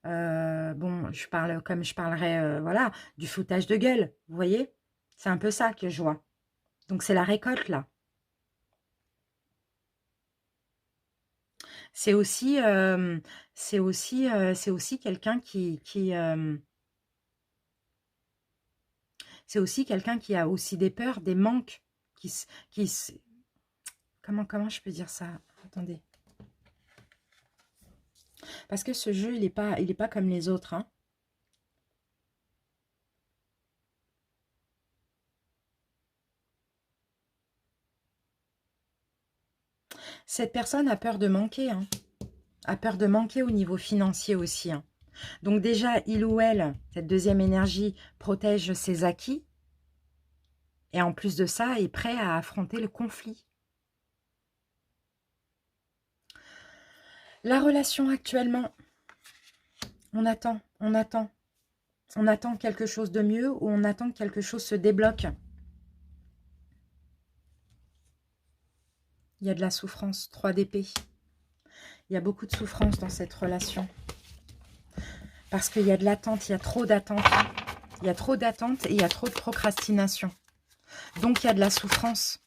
Speaker 1: bon, je parle comme je parlerais, voilà, du foutage de gueule, vous voyez? C'est un peu ça que je vois. Donc c'est la récolte là. C'est aussi, c'est aussi quelqu'un c'est aussi quelqu'un qui a aussi des peurs, des manques, qui comment je peux dire ça? Attendez. Parce que ce jeu, il est pas comme les autres, hein. Cette personne a peur de manquer, hein. A peur de manquer au niveau financier aussi, hein. Donc déjà, il ou elle, cette deuxième énergie, protège ses acquis. Et en plus de ça, est prêt à affronter le conflit. La relation actuellement, on attend, on attend. On attend quelque chose de mieux ou on attend que quelque chose se débloque. Il y a de la souffrance, 3 d'épée. Il y a beaucoup de souffrance dans cette relation. Parce qu'il y a de l'attente, il y a trop d'attente. Il y a trop d'attente et il y a trop de procrastination. Donc il y a de la souffrance.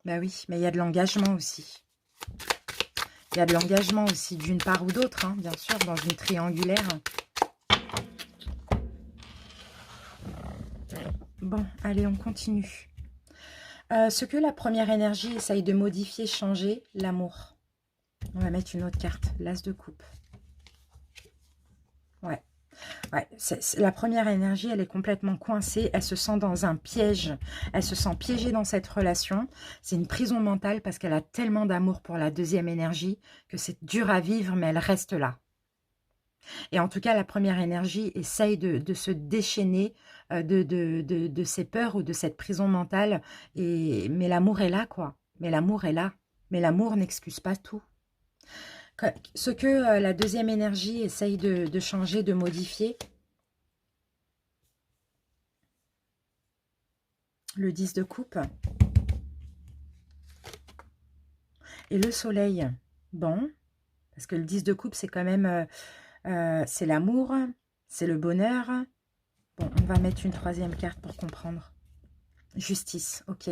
Speaker 1: Ben oui, mais il y a de l'engagement aussi. Il y a de l'engagement aussi d'une part ou d'autre, hein, bien sûr, dans une triangulaire. Bon, allez, on continue. Ce que la première énergie essaye de modifier, changer, l'amour. On va mettre une autre carte, l'as de coupe. Ouais. Ouais, la première énergie, elle est complètement coincée, elle se sent dans un piège, elle se sent piégée dans cette relation. C'est une prison mentale parce qu'elle a tellement d'amour pour la deuxième énergie que c'est dur à vivre, mais elle reste là. Et en tout cas, la première énergie essaye de se déchaîner de ses peurs ou de cette prison mentale. Mais l'amour est là, quoi. Mais l'amour est là. Mais l'amour n'excuse pas tout. Ce que la deuxième énergie essaye de changer, de modifier, le 10 de coupe et le soleil. Bon, parce que le 10 de coupe, c'est quand même, c'est l'amour, c'est le bonheur. Bon, on va mettre une troisième carte pour comprendre. Justice, ok.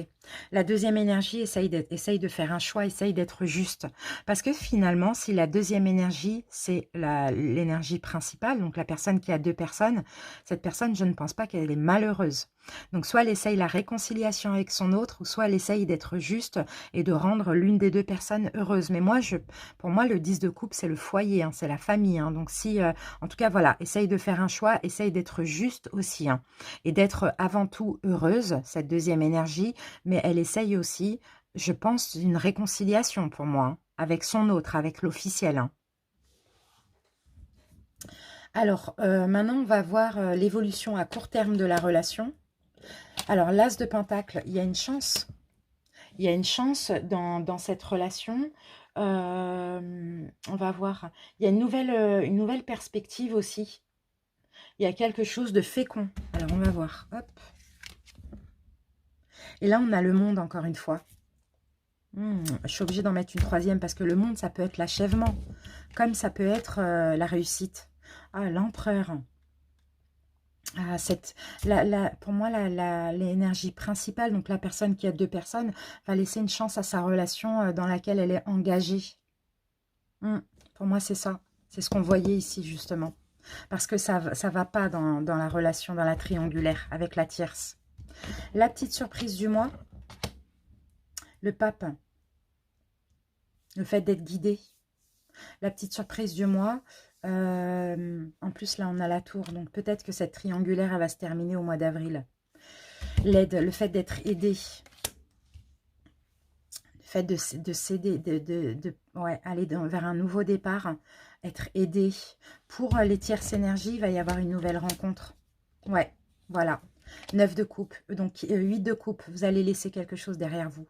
Speaker 1: La deuxième énergie essaye de faire un choix, essaye d'être juste. Parce que finalement, si la deuxième énergie, c'est l'énergie principale, donc la personne qui a deux personnes, cette personne, je ne pense pas qu'elle est malheureuse. Donc soit elle essaye la réconciliation avec son autre, ou soit elle essaye d'être juste et de rendre l'une des deux personnes heureuse. Mais moi, pour moi, le 10 de coupe, c'est le foyer, hein, c'est la famille. Hein. Donc si, en tout cas, voilà, essaye de faire un choix, essaye d'être juste aussi. Hein, et d'être avant tout heureuse, cette deuxième énergie, mais elle essaye aussi, je pense, une réconciliation pour moi, hein, avec son autre, avec l'officiel. Hein. Alors, maintenant, on va voir l'évolution à court terme de la relation. Alors, l'as de pentacle, il y a une chance. Il y a une chance dans cette relation. On va voir. Il y a une nouvelle perspective aussi. Il y a quelque chose de fécond. Alors, on va voir. Hop. Et là, on a le monde, encore une fois. Je suis obligée d'en mettre une troisième parce que le monde, ça peut être l'achèvement. Comme ça peut être la réussite. Ah, l'empereur. Ah, pour moi, l'énergie principale, donc la personne qui a deux personnes, va laisser une chance à sa relation dans laquelle elle est engagée. Pour moi, c'est ça. C'est ce qu'on voyait ici, justement. Parce que ça va pas dans la relation, dans la triangulaire, avec la tierce. La petite surprise du mois, le pape. Le fait d'être guidé. La petite surprise du mois. En plus, là, on a la tour. Donc, peut-être que cette triangulaire, elle va se terminer au mois d'avril. L'aide, le fait d'être aidé. Le fait de s'aider, ouais, aller vers un nouveau départ. Être aidé. Pour les tierces énergies, il va y avoir une nouvelle rencontre. Ouais, voilà. 9 de coupe, donc 8 de coupe. Vous allez laisser quelque chose derrière vous.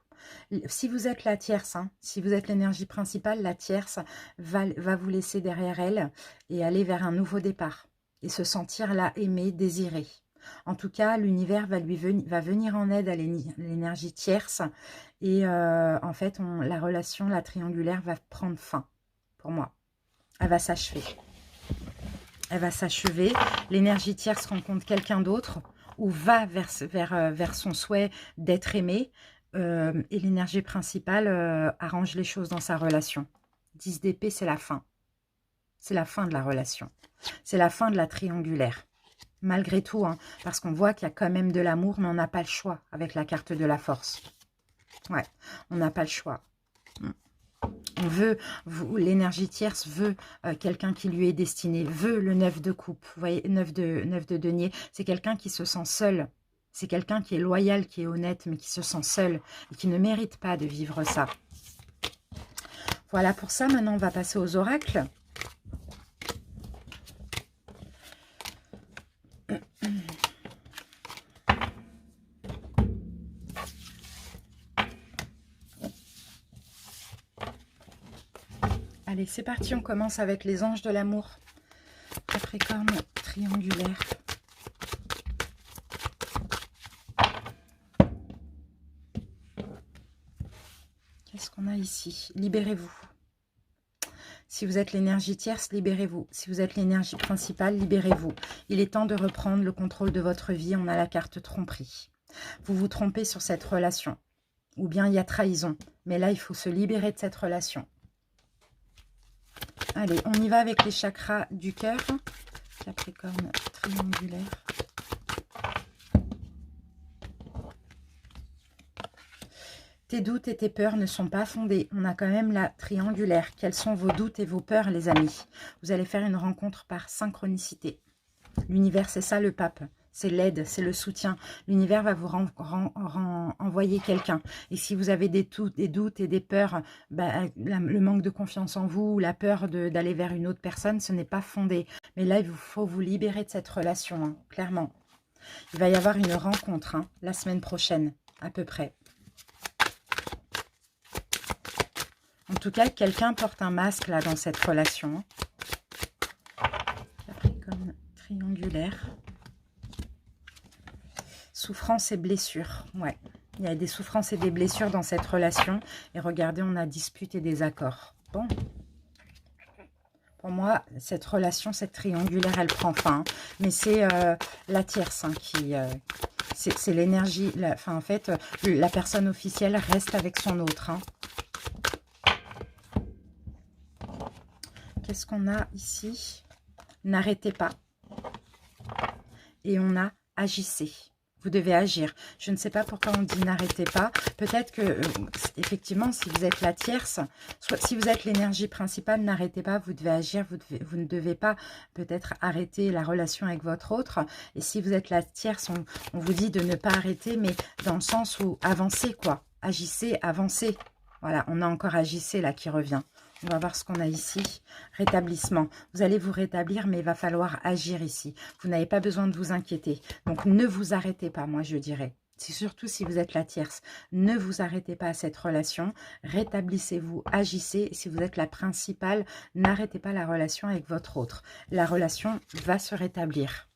Speaker 1: Si vous êtes la tierce, hein, si vous êtes l'énergie principale, la tierce va vous laisser derrière elle et aller vers un nouveau départ. Et se sentir là, aimé, désiré. En tout cas, l'univers va venir en aide à l'énergie tierce. Et en fait, la relation, la triangulaire, va prendre fin, pour moi. Elle va s'achever. Elle va s'achever. L'énergie tierce rencontre quelqu'un d'autre ou va vers son souhait d'être aimé. Et l'énergie principale arrange les choses dans sa relation. 10 d'épée, c'est la fin. C'est la fin de la relation. C'est la fin de la triangulaire. Malgré tout, hein, parce qu'on voit qu'il y a quand même de l'amour, mais on n'a pas le choix avec la carte de la force. Ouais, on n'a pas le choix. On veut, l'énergie tierce veut quelqu'un qui lui est destiné, veut le 9 de coupe. Vous voyez, 9 de denier, c'est quelqu'un qui se sent seul. C'est quelqu'un qui est loyal, qui est honnête, mais qui se sent seul et qui ne mérite pas de vivre ça. Voilà pour ça. Maintenant, on va passer aux oracles. Allez, c'est parti, on commence avec les anges de l'amour. Capricorne triangulaire. Qu'est-ce qu'on a ici? Libérez-vous. Si vous êtes l'énergie tierce, libérez-vous. Si vous êtes l'énergie principale, libérez-vous. Il est temps de reprendre le contrôle de votre vie. On a la carte tromperie. Vous vous trompez sur cette relation. Ou bien il y a trahison. Mais là, il faut se libérer de cette relation. Allez, on y va avec les chakras du cœur. Capricorne triangulaire. Tes doutes et tes peurs ne sont pas fondés. On a quand même la triangulaire. Quels sont vos doutes et vos peurs, les amis? Vous allez faire une rencontre par synchronicité. L'univers, c'est ça le pape. C'est l'aide, c'est le soutien. L'univers va vous envoyer quelqu'un. Et si vous avez des doutes et des peurs, bah, le manque de confiance en vous, la peur d'aller vers une autre personne, ce n'est pas fondé. Mais là, il faut vous libérer de cette relation, hein, clairement. Il va y avoir une rencontre hein, la semaine prochaine, à peu près. En tout cas, quelqu'un porte un masque là dans cette relation. Capricorne triangulaire. Souffrance et blessures. Ouais, il y a des souffrances et des blessures dans cette relation. Et regardez, on a dispute et désaccord. Bon. Pour moi, cette relation, cette triangulaire, elle prend fin. Mais c'est la tierce hein, qui... c'est l'énergie... Enfin, en fait, la personne officielle reste avec son autre. Hein. Qu'est-ce qu'on a ici? N'arrêtez pas. Et on a agissez. Vous devez agir. Je ne sais pas pourquoi on dit n'arrêtez pas. Peut-être que, effectivement, si vous êtes la tierce, soit si vous êtes l'énergie principale, n'arrêtez pas, vous devez agir. Vous ne devez pas peut-être arrêter la relation avec votre autre. Et si vous êtes la tierce, on vous dit de ne pas arrêter, mais dans le sens où avancez, quoi. Agissez, avancez. Voilà, on a encore agissez là qui revient. On va voir ce qu'on a ici. Rétablissement. Vous allez vous rétablir, mais il va falloir agir ici. Vous n'avez pas besoin de vous inquiéter. Donc, ne vous arrêtez pas, moi, je dirais. C'est surtout si vous êtes la tierce. Ne vous arrêtez pas à cette relation. Rétablissez-vous, agissez. Et si vous êtes la principale, n'arrêtez pas la relation avec votre autre. La relation va se rétablir.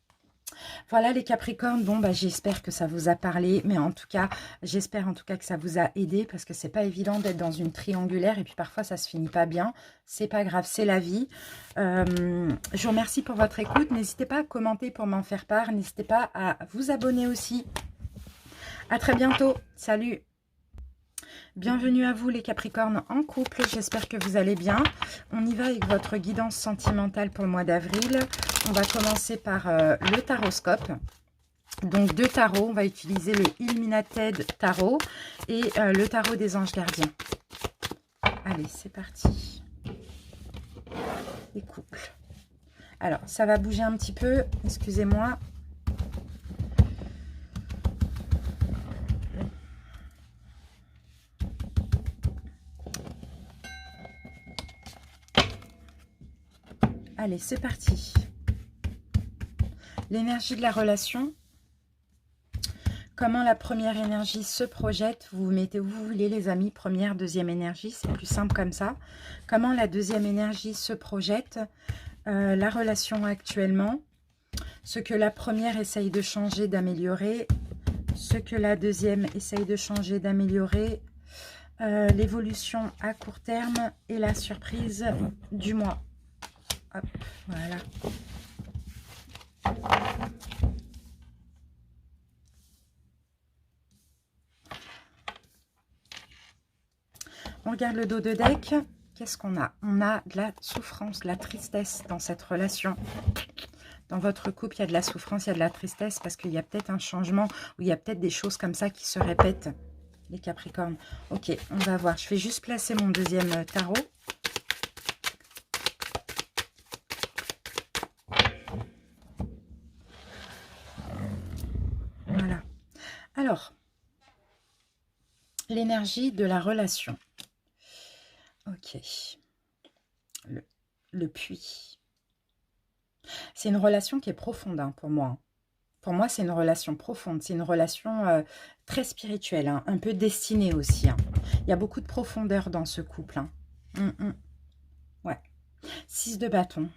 Speaker 1: Voilà les Capricornes, bon bah j'espère que ça vous a parlé, mais en tout cas, j'espère en tout cas que ça vous a aidé parce que c'est pas évident d'être dans une triangulaire et puis parfois ça se finit pas bien, c'est pas grave, c'est la vie. Je vous remercie pour votre écoute, n'hésitez pas à commenter pour m'en faire part, n'hésitez pas à vous abonner aussi. À très bientôt, salut! Bienvenue à vous les Capricornes en couple, j'espère que vous allez bien. On y va avec votre guidance sentimentale pour le mois d'avril. On va commencer par le taroscope. Donc 2 tarots, on va utiliser le Illuminated Tarot et le tarot des anges gardiens. Allez, c'est parti. Les couples. Alors, ça va bouger un petit peu, excusez-moi. Allez, c'est parti. L'énergie de la relation. Comment la première énergie se projette. Vous vous mettez où vous voulez, les amis. Première, deuxième énergie. C'est plus simple comme ça. Comment la deuxième énergie se projette. La relation actuellement. Ce que la première essaye de changer, d'améliorer. Ce que la deuxième essaye de changer, d'améliorer. L'évolution à court terme et la surprise du mois. Hop, voilà. On regarde le dos de deck. Qu'est-ce qu'on a? On a de la souffrance, de la tristesse dans cette relation. Dans votre couple, il y a de la souffrance, il y a de la tristesse parce qu'il y a peut-être un changement ou il y a peut-être des choses comme ça qui se répètent, les Capricornes. Ok, on va voir. Je vais juste placer mon deuxième tarot. Voilà. Alors, l'énergie de la relation. Ok. Le puits. C'est une relation qui est profonde hein, pour moi. Pour moi, c'est une relation profonde. C'est une relation très spirituelle, hein, un peu destinée aussi. Hein. Il y a beaucoup de profondeur dans ce couple. Hein. Ouais. 6 de bâton.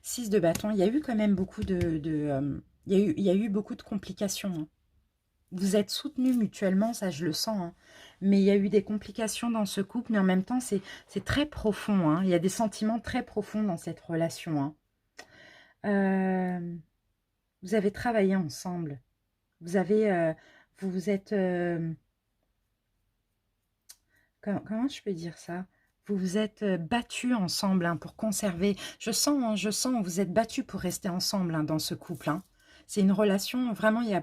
Speaker 1: 6 de bâton. Il y a eu quand même beaucoup il y a eu beaucoup de complications. Hein. Vous êtes soutenus mutuellement, ça je le sens. Hein. Mais il y a eu des complications dans ce couple. Mais en même temps, c'est très profond. Hein. Il y a des sentiments très profonds dans cette relation. Hein. Vous avez travaillé ensemble. Vous avez... vous vous êtes... comment je peux dire ça? Vous vous êtes battus ensemble hein, pour conserver. Je sens, vous êtes battus pour rester ensemble hein, dans ce couple. Hein. C'est une relation, vraiment, il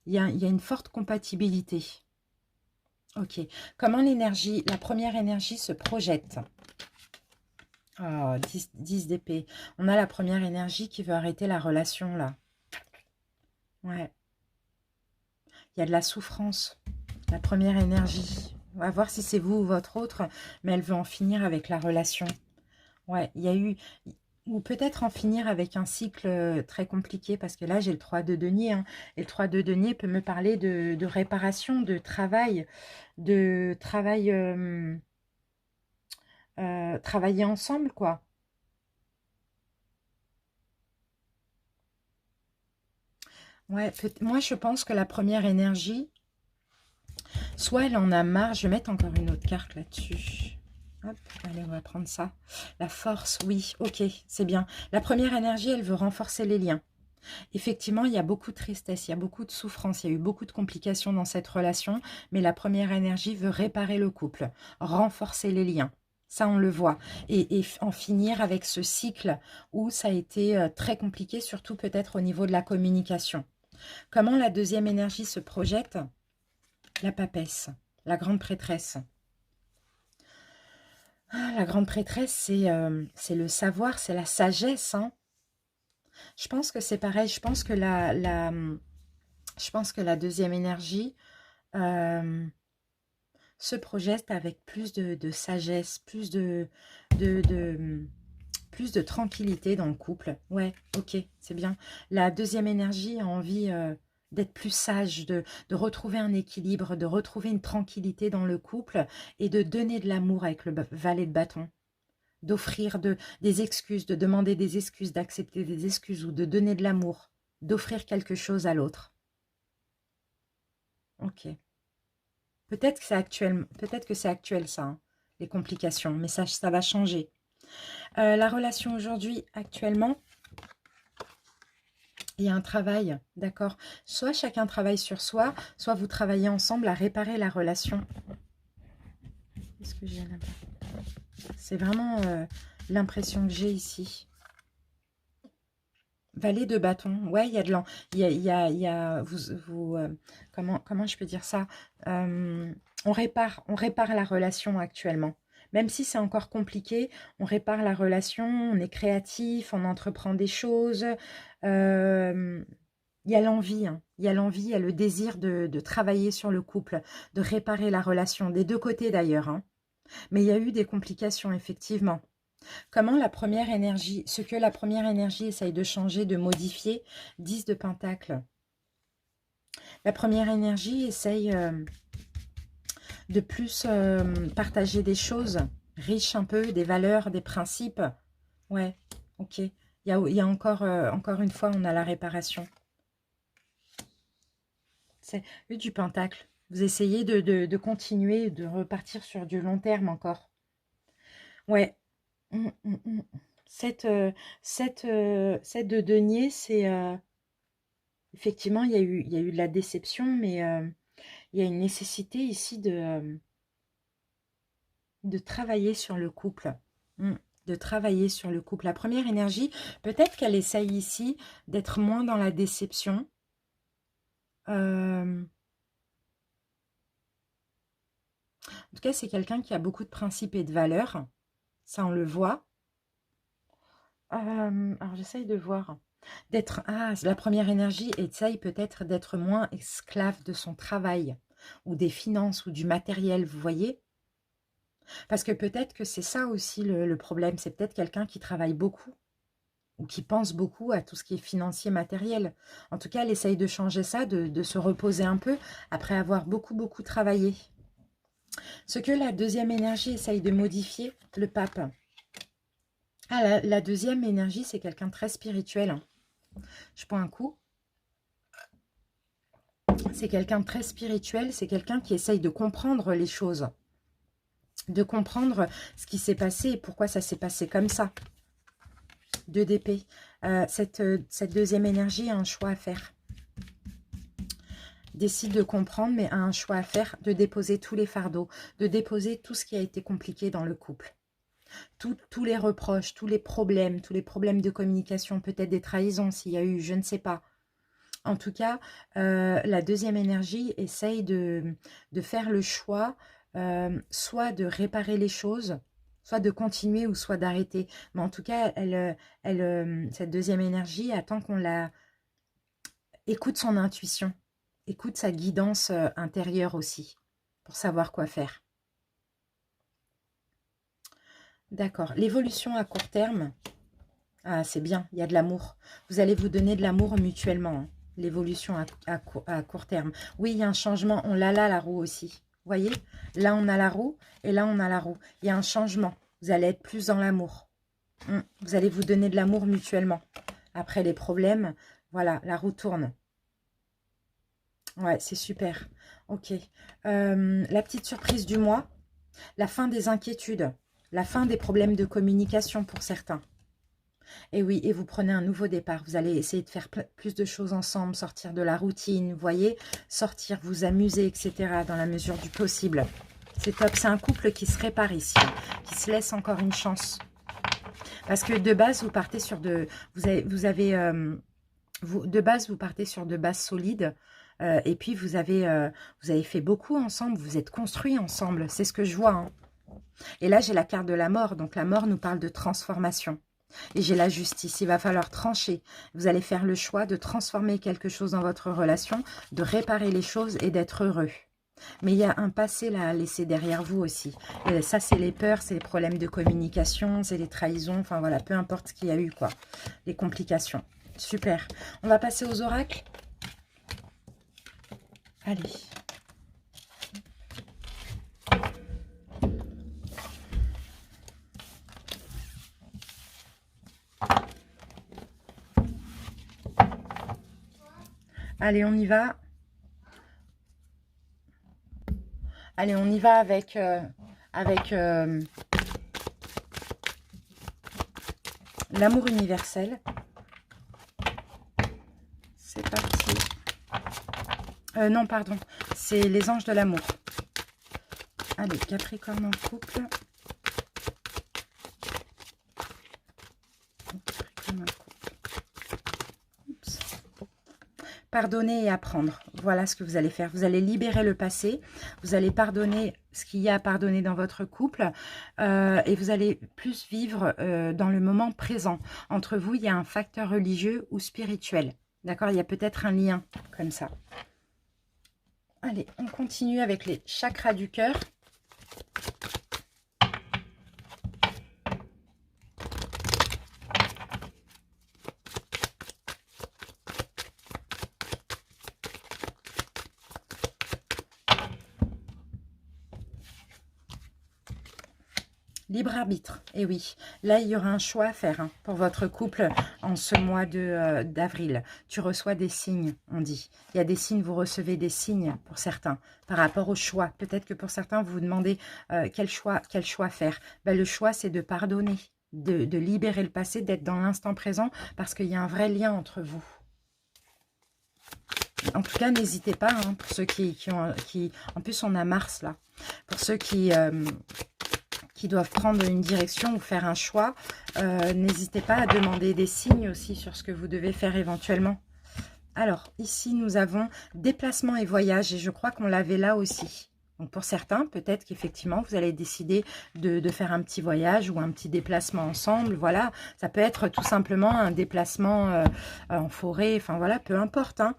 Speaker 1: y a une forte compatibilité. Ok. Comment l'énergie, la première énergie se projette? Oh, 10 d'épée. On a la première énergie qui veut arrêter la relation, là. Ouais. Il y a de la souffrance. La première énergie. On va voir si c'est vous ou votre autre, mais elle veut en finir avec la relation. Ouais, il y a eu... Ou peut-être en finir avec un cycle très compliqué, parce que là, j'ai le 3 de denier. Hein, et le 3 de denier peut me parler de réparation, de travail, travailler ensemble, quoi. Ouais, moi, je pense que la première énergie, soit elle en a marre, je vais mettre encore une autre carte là-dessus. Hop, allez, on va prendre ça. La force, oui, ok, c'est bien. La première énergie, elle veut renforcer les liens. Effectivement, il y a beaucoup de tristesse, il y a beaucoup de souffrance, il y a eu beaucoup de complications dans cette relation, mais la première énergie veut réparer le couple, renforcer les liens. Ça, on le voit. Et en finir avec ce cycle où ça a été très compliqué, surtout peut-être au niveau de la communication. Comment la deuxième énergie se projette? La papesse, la grande prêtresse. Ah, la grande prêtresse, c'est le savoir, c'est la sagesse. Hein. Je pense que c'est pareil. Je pense que je pense que la deuxième énergie se projette avec plus de sagesse, plus de tranquillité dans le couple. Ouais, ok, c'est bien. La deuxième énergie a envie d'être plus sage, de retrouver un équilibre, de retrouver une tranquillité dans le couple et de donner de l'amour avec le valet de bâton. D'offrir des excuses, de demander des excuses, d'accepter des excuses ou de donner de l'amour, d'offrir quelque chose à l'autre. Ok. Peut-être que c'est actuel ça, hein, les complications, mais ça va changer. La relation aujourd'hui, actuellement, il y a un travail, d'accord? Soit chacun travaille sur soi, soit vous travaillez ensemble à réparer la relation. Qu'est-ce que j'ai là-bas? C'est vraiment l'impression que j'ai ici. Valet de bâton, ouais, il y a de l'an. Comment je peux dire ça? On répare la relation actuellement. Même si c'est encore compliqué, on répare la relation, on est créatif, on entreprend des choses. Il y a l'envie, hein. Il y a l'envie, il y a le désir de travailler sur le couple, de réparer la relation, des deux côtés d'ailleurs. Hein. Mais il y a eu des complications, effectivement. Comment la première énergie, ce que la première énergie essaye de changer, de modifier, 10 de Pentacle. La première énergie essaye de plus partager des choses riches un peu, des valeurs, des principes. Ouais, ok. Il y a encore une fois, on a la réparation. C'est du pentacle. Vous essayez de continuer, de repartir sur du long terme encore. Ouais. Mm, mm. Cette, cette de denier, c'est... effectivement, il y a eu de la déception, mais il y a une nécessité ici de travailler sur le couple. Mm. De travailler sur le couple. La première énergie, peut-être qu'elle essaye ici d'être moins dans la déception. En tout cas, c'est quelqu'un qui a beaucoup de principes et de valeurs. Ça, on le voit. Alors, j'essaye de voir. D'être... Ah, la première énergie essaye peut-être d'être moins esclave de son travail ou des finances ou du matériel, vous voyez? Parce que peut-être que c'est ça aussi le problème. C'est peut-être quelqu'un qui travaille beaucoup ou qui pense beaucoup à tout ce qui est financier, matériel. En tout cas, elle essaye de changer ça, de se reposer un peu après avoir beaucoup, beaucoup travaillé. Ce que la deuxième énergie essaye de modifier, le pape. Ah, la deuxième énergie, c'est quelqu'un de très spirituel. Je prends un coup. C'est quelqu'un de très spirituel, c'est quelqu'un qui essaye de comprendre les choses. De comprendre ce qui s'est passé et pourquoi ça s'est passé comme ça. 2 d'épée. Cette deuxième énergie a un choix à faire. Décide de comprendre, mais a un choix à faire, de déposer tous les fardeaux, de déposer tout ce qui a été compliqué dans le couple. Tous les reproches, tous les problèmes de communication, peut-être des trahisons s'il y a eu, je ne sais pas. En tout cas, la deuxième énergie essaye de faire le choix, soit de réparer les choses, soit de continuer ou soit d'arrêter. Mais en tout cas, cette deuxième énergie attend qu'on la écoute son intuition, écoute sa guidance intérieure aussi, pour savoir quoi faire. D'accord. L'évolution à court terme, ah, c'est bien, il y a de l'amour. Vous allez vous donner de l'amour mutuellement, hein. L'évolution à court terme. Oui, il y a un changement. On l'a là, la roue aussi. Vous voyez? Là, on a la roue et là, on a la roue. Il y a un changement. Vous allez être plus dans l'amour. Vous allez vous donner de l'amour mutuellement. Après les problèmes, voilà, la roue tourne. Ouais, c'est super. Ok. La petite surprise du mois. La fin des inquiétudes. La fin des problèmes de communication pour certains. Et oui, et vous prenez un nouveau départ. Vous allez essayer de faire plus de choses ensemble, sortir de la routine, vous voyez, sortir, vous amuser, etc. dans la mesure du possible. C'est top. C'est un couple qui se répare ici, qui se laisse encore une chance. Parce que de base, vous partez sur de... de base, vous partez sur de bases solides. Et puis, vous avez fait beaucoup ensemble. Vous êtes construits ensemble. C'est ce que je vois, hein. Et là, j'ai la carte de la mort. Donc, la mort nous parle de transformation. Et j'ai la justice, il va falloir trancher. Vous allez faire le choix de transformer quelque chose dans votre relation, de réparer les choses et d'être heureux. Mais il y a un passé là à laisser derrière vous aussi. Et ça, c'est les peurs, c'est les problèmes de communication, c'est les trahisons, enfin voilà, peu importe ce qu'il y a eu, quoi. Les complications. Super. On va passer aux oracles. Allez. Allez, on y va. Allez, on y va avec l'amour universel. C'est parti. Non, pardon. C'est les anges de l'amour. Allez, Capricorne en couple. Pardonner et apprendre. Voilà ce que vous allez faire. Vous allez libérer le passé. Vous allez pardonner ce qu'il y a à pardonner dans votre couple. Et vous allez plus vivre dans le moment présent. Entre vous, il y a un facteur religieux ou spirituel. D'accord? Il y a peut-être un lien comme ça. Allez, on continue avec les chakras du cœur. Libre arbitre, et oui. Là, il y aura un choix à faire hein, pour votre couple en ce mois d'avril. Tu reçois des signes, on dit. Il y a des signes, vous recevez des signes pour certains par rapport au choix. Peut-être que pour certains, vous vous demandez quel choix faire. Ben, le choix, c'est de pardonner, de libérer le passé, d'être dans l'instant présent parce qu'il y a un vrai lien entre vous. En tout cas, n'hésitez pas, hein, pour ceux qui... En plus, on a Mars, là. Pour ceux qui doivent prendre une direction ou faire un choix, n'hésitez pas à demander des signes aussi sur ce que vous devez faire éventuellement. Alors, ici, nous avons déplacement et voyage, et je crois qu'on l'avait là aussi. Donc, pour certains, peut-être qu'effectivement, vous allez décider de faire un petit voyage ou un petit déplacement ensemble. Voilà, ça peut être tout simplement un déplacement en forêt, enfin voilà, peu importe, hein.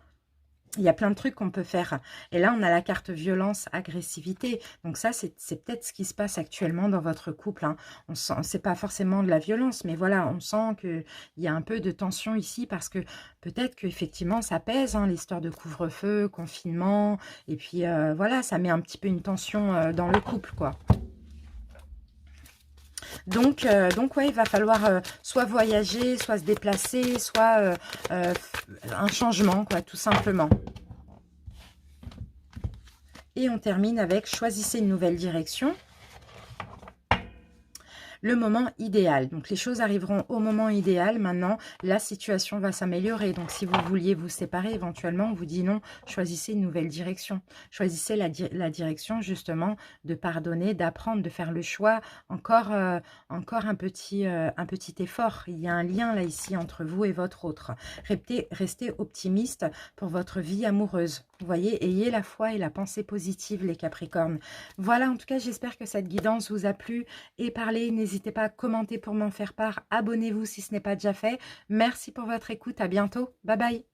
Speaker 1: Il y a plein de trucs qu'on peut faire. Et là, on a la carte violence, agressivité. Donc ça, c'est peut-être ce qui se passe actuellement dans votre couple. Hein. On sent, c'est pas forcément de la violence, mais voilà, on sent qu'il y a un peu de tension ici parce que peut-être qu'effectivement, ça pèse, hein, l'histoire de couvre-feu, confinement. Et puis, voilà, ça met un petit peu une tension dans le couple, quoi. Donc ouais, il va falloir soit voyager, soit se déplacer, soit un changement, quoi, tout simplement. Et on termine avec choisissez une nouvelle direction. Le moment idéal. Donc, les choses arriveront au moment idéal. Maintenant, la situation va s'améliorer. Donc, si vous vouliez vous séparer, éventuellement, on vous dit non, choisissez une nouvelle direction. Choisissez la direction, justement, de pardonner, d'apprendre, de faire le choix. Encore un petit effort. Il y a un lien, là, ici, entre vous et votre autre. Restez optimiste pour votre vie amoureuse. Vous voyez, ayez la foi et la pensée positive, les Capricornes. Voilà, en tout cas, j'espère que cette guidance vous a plu et parlé. N'hésitez pas à commenter pour m'en faire part. Abonnez-vous si ce n'est pas déjà fait. Merci pour votre écoute. À bientôt. Bye bye.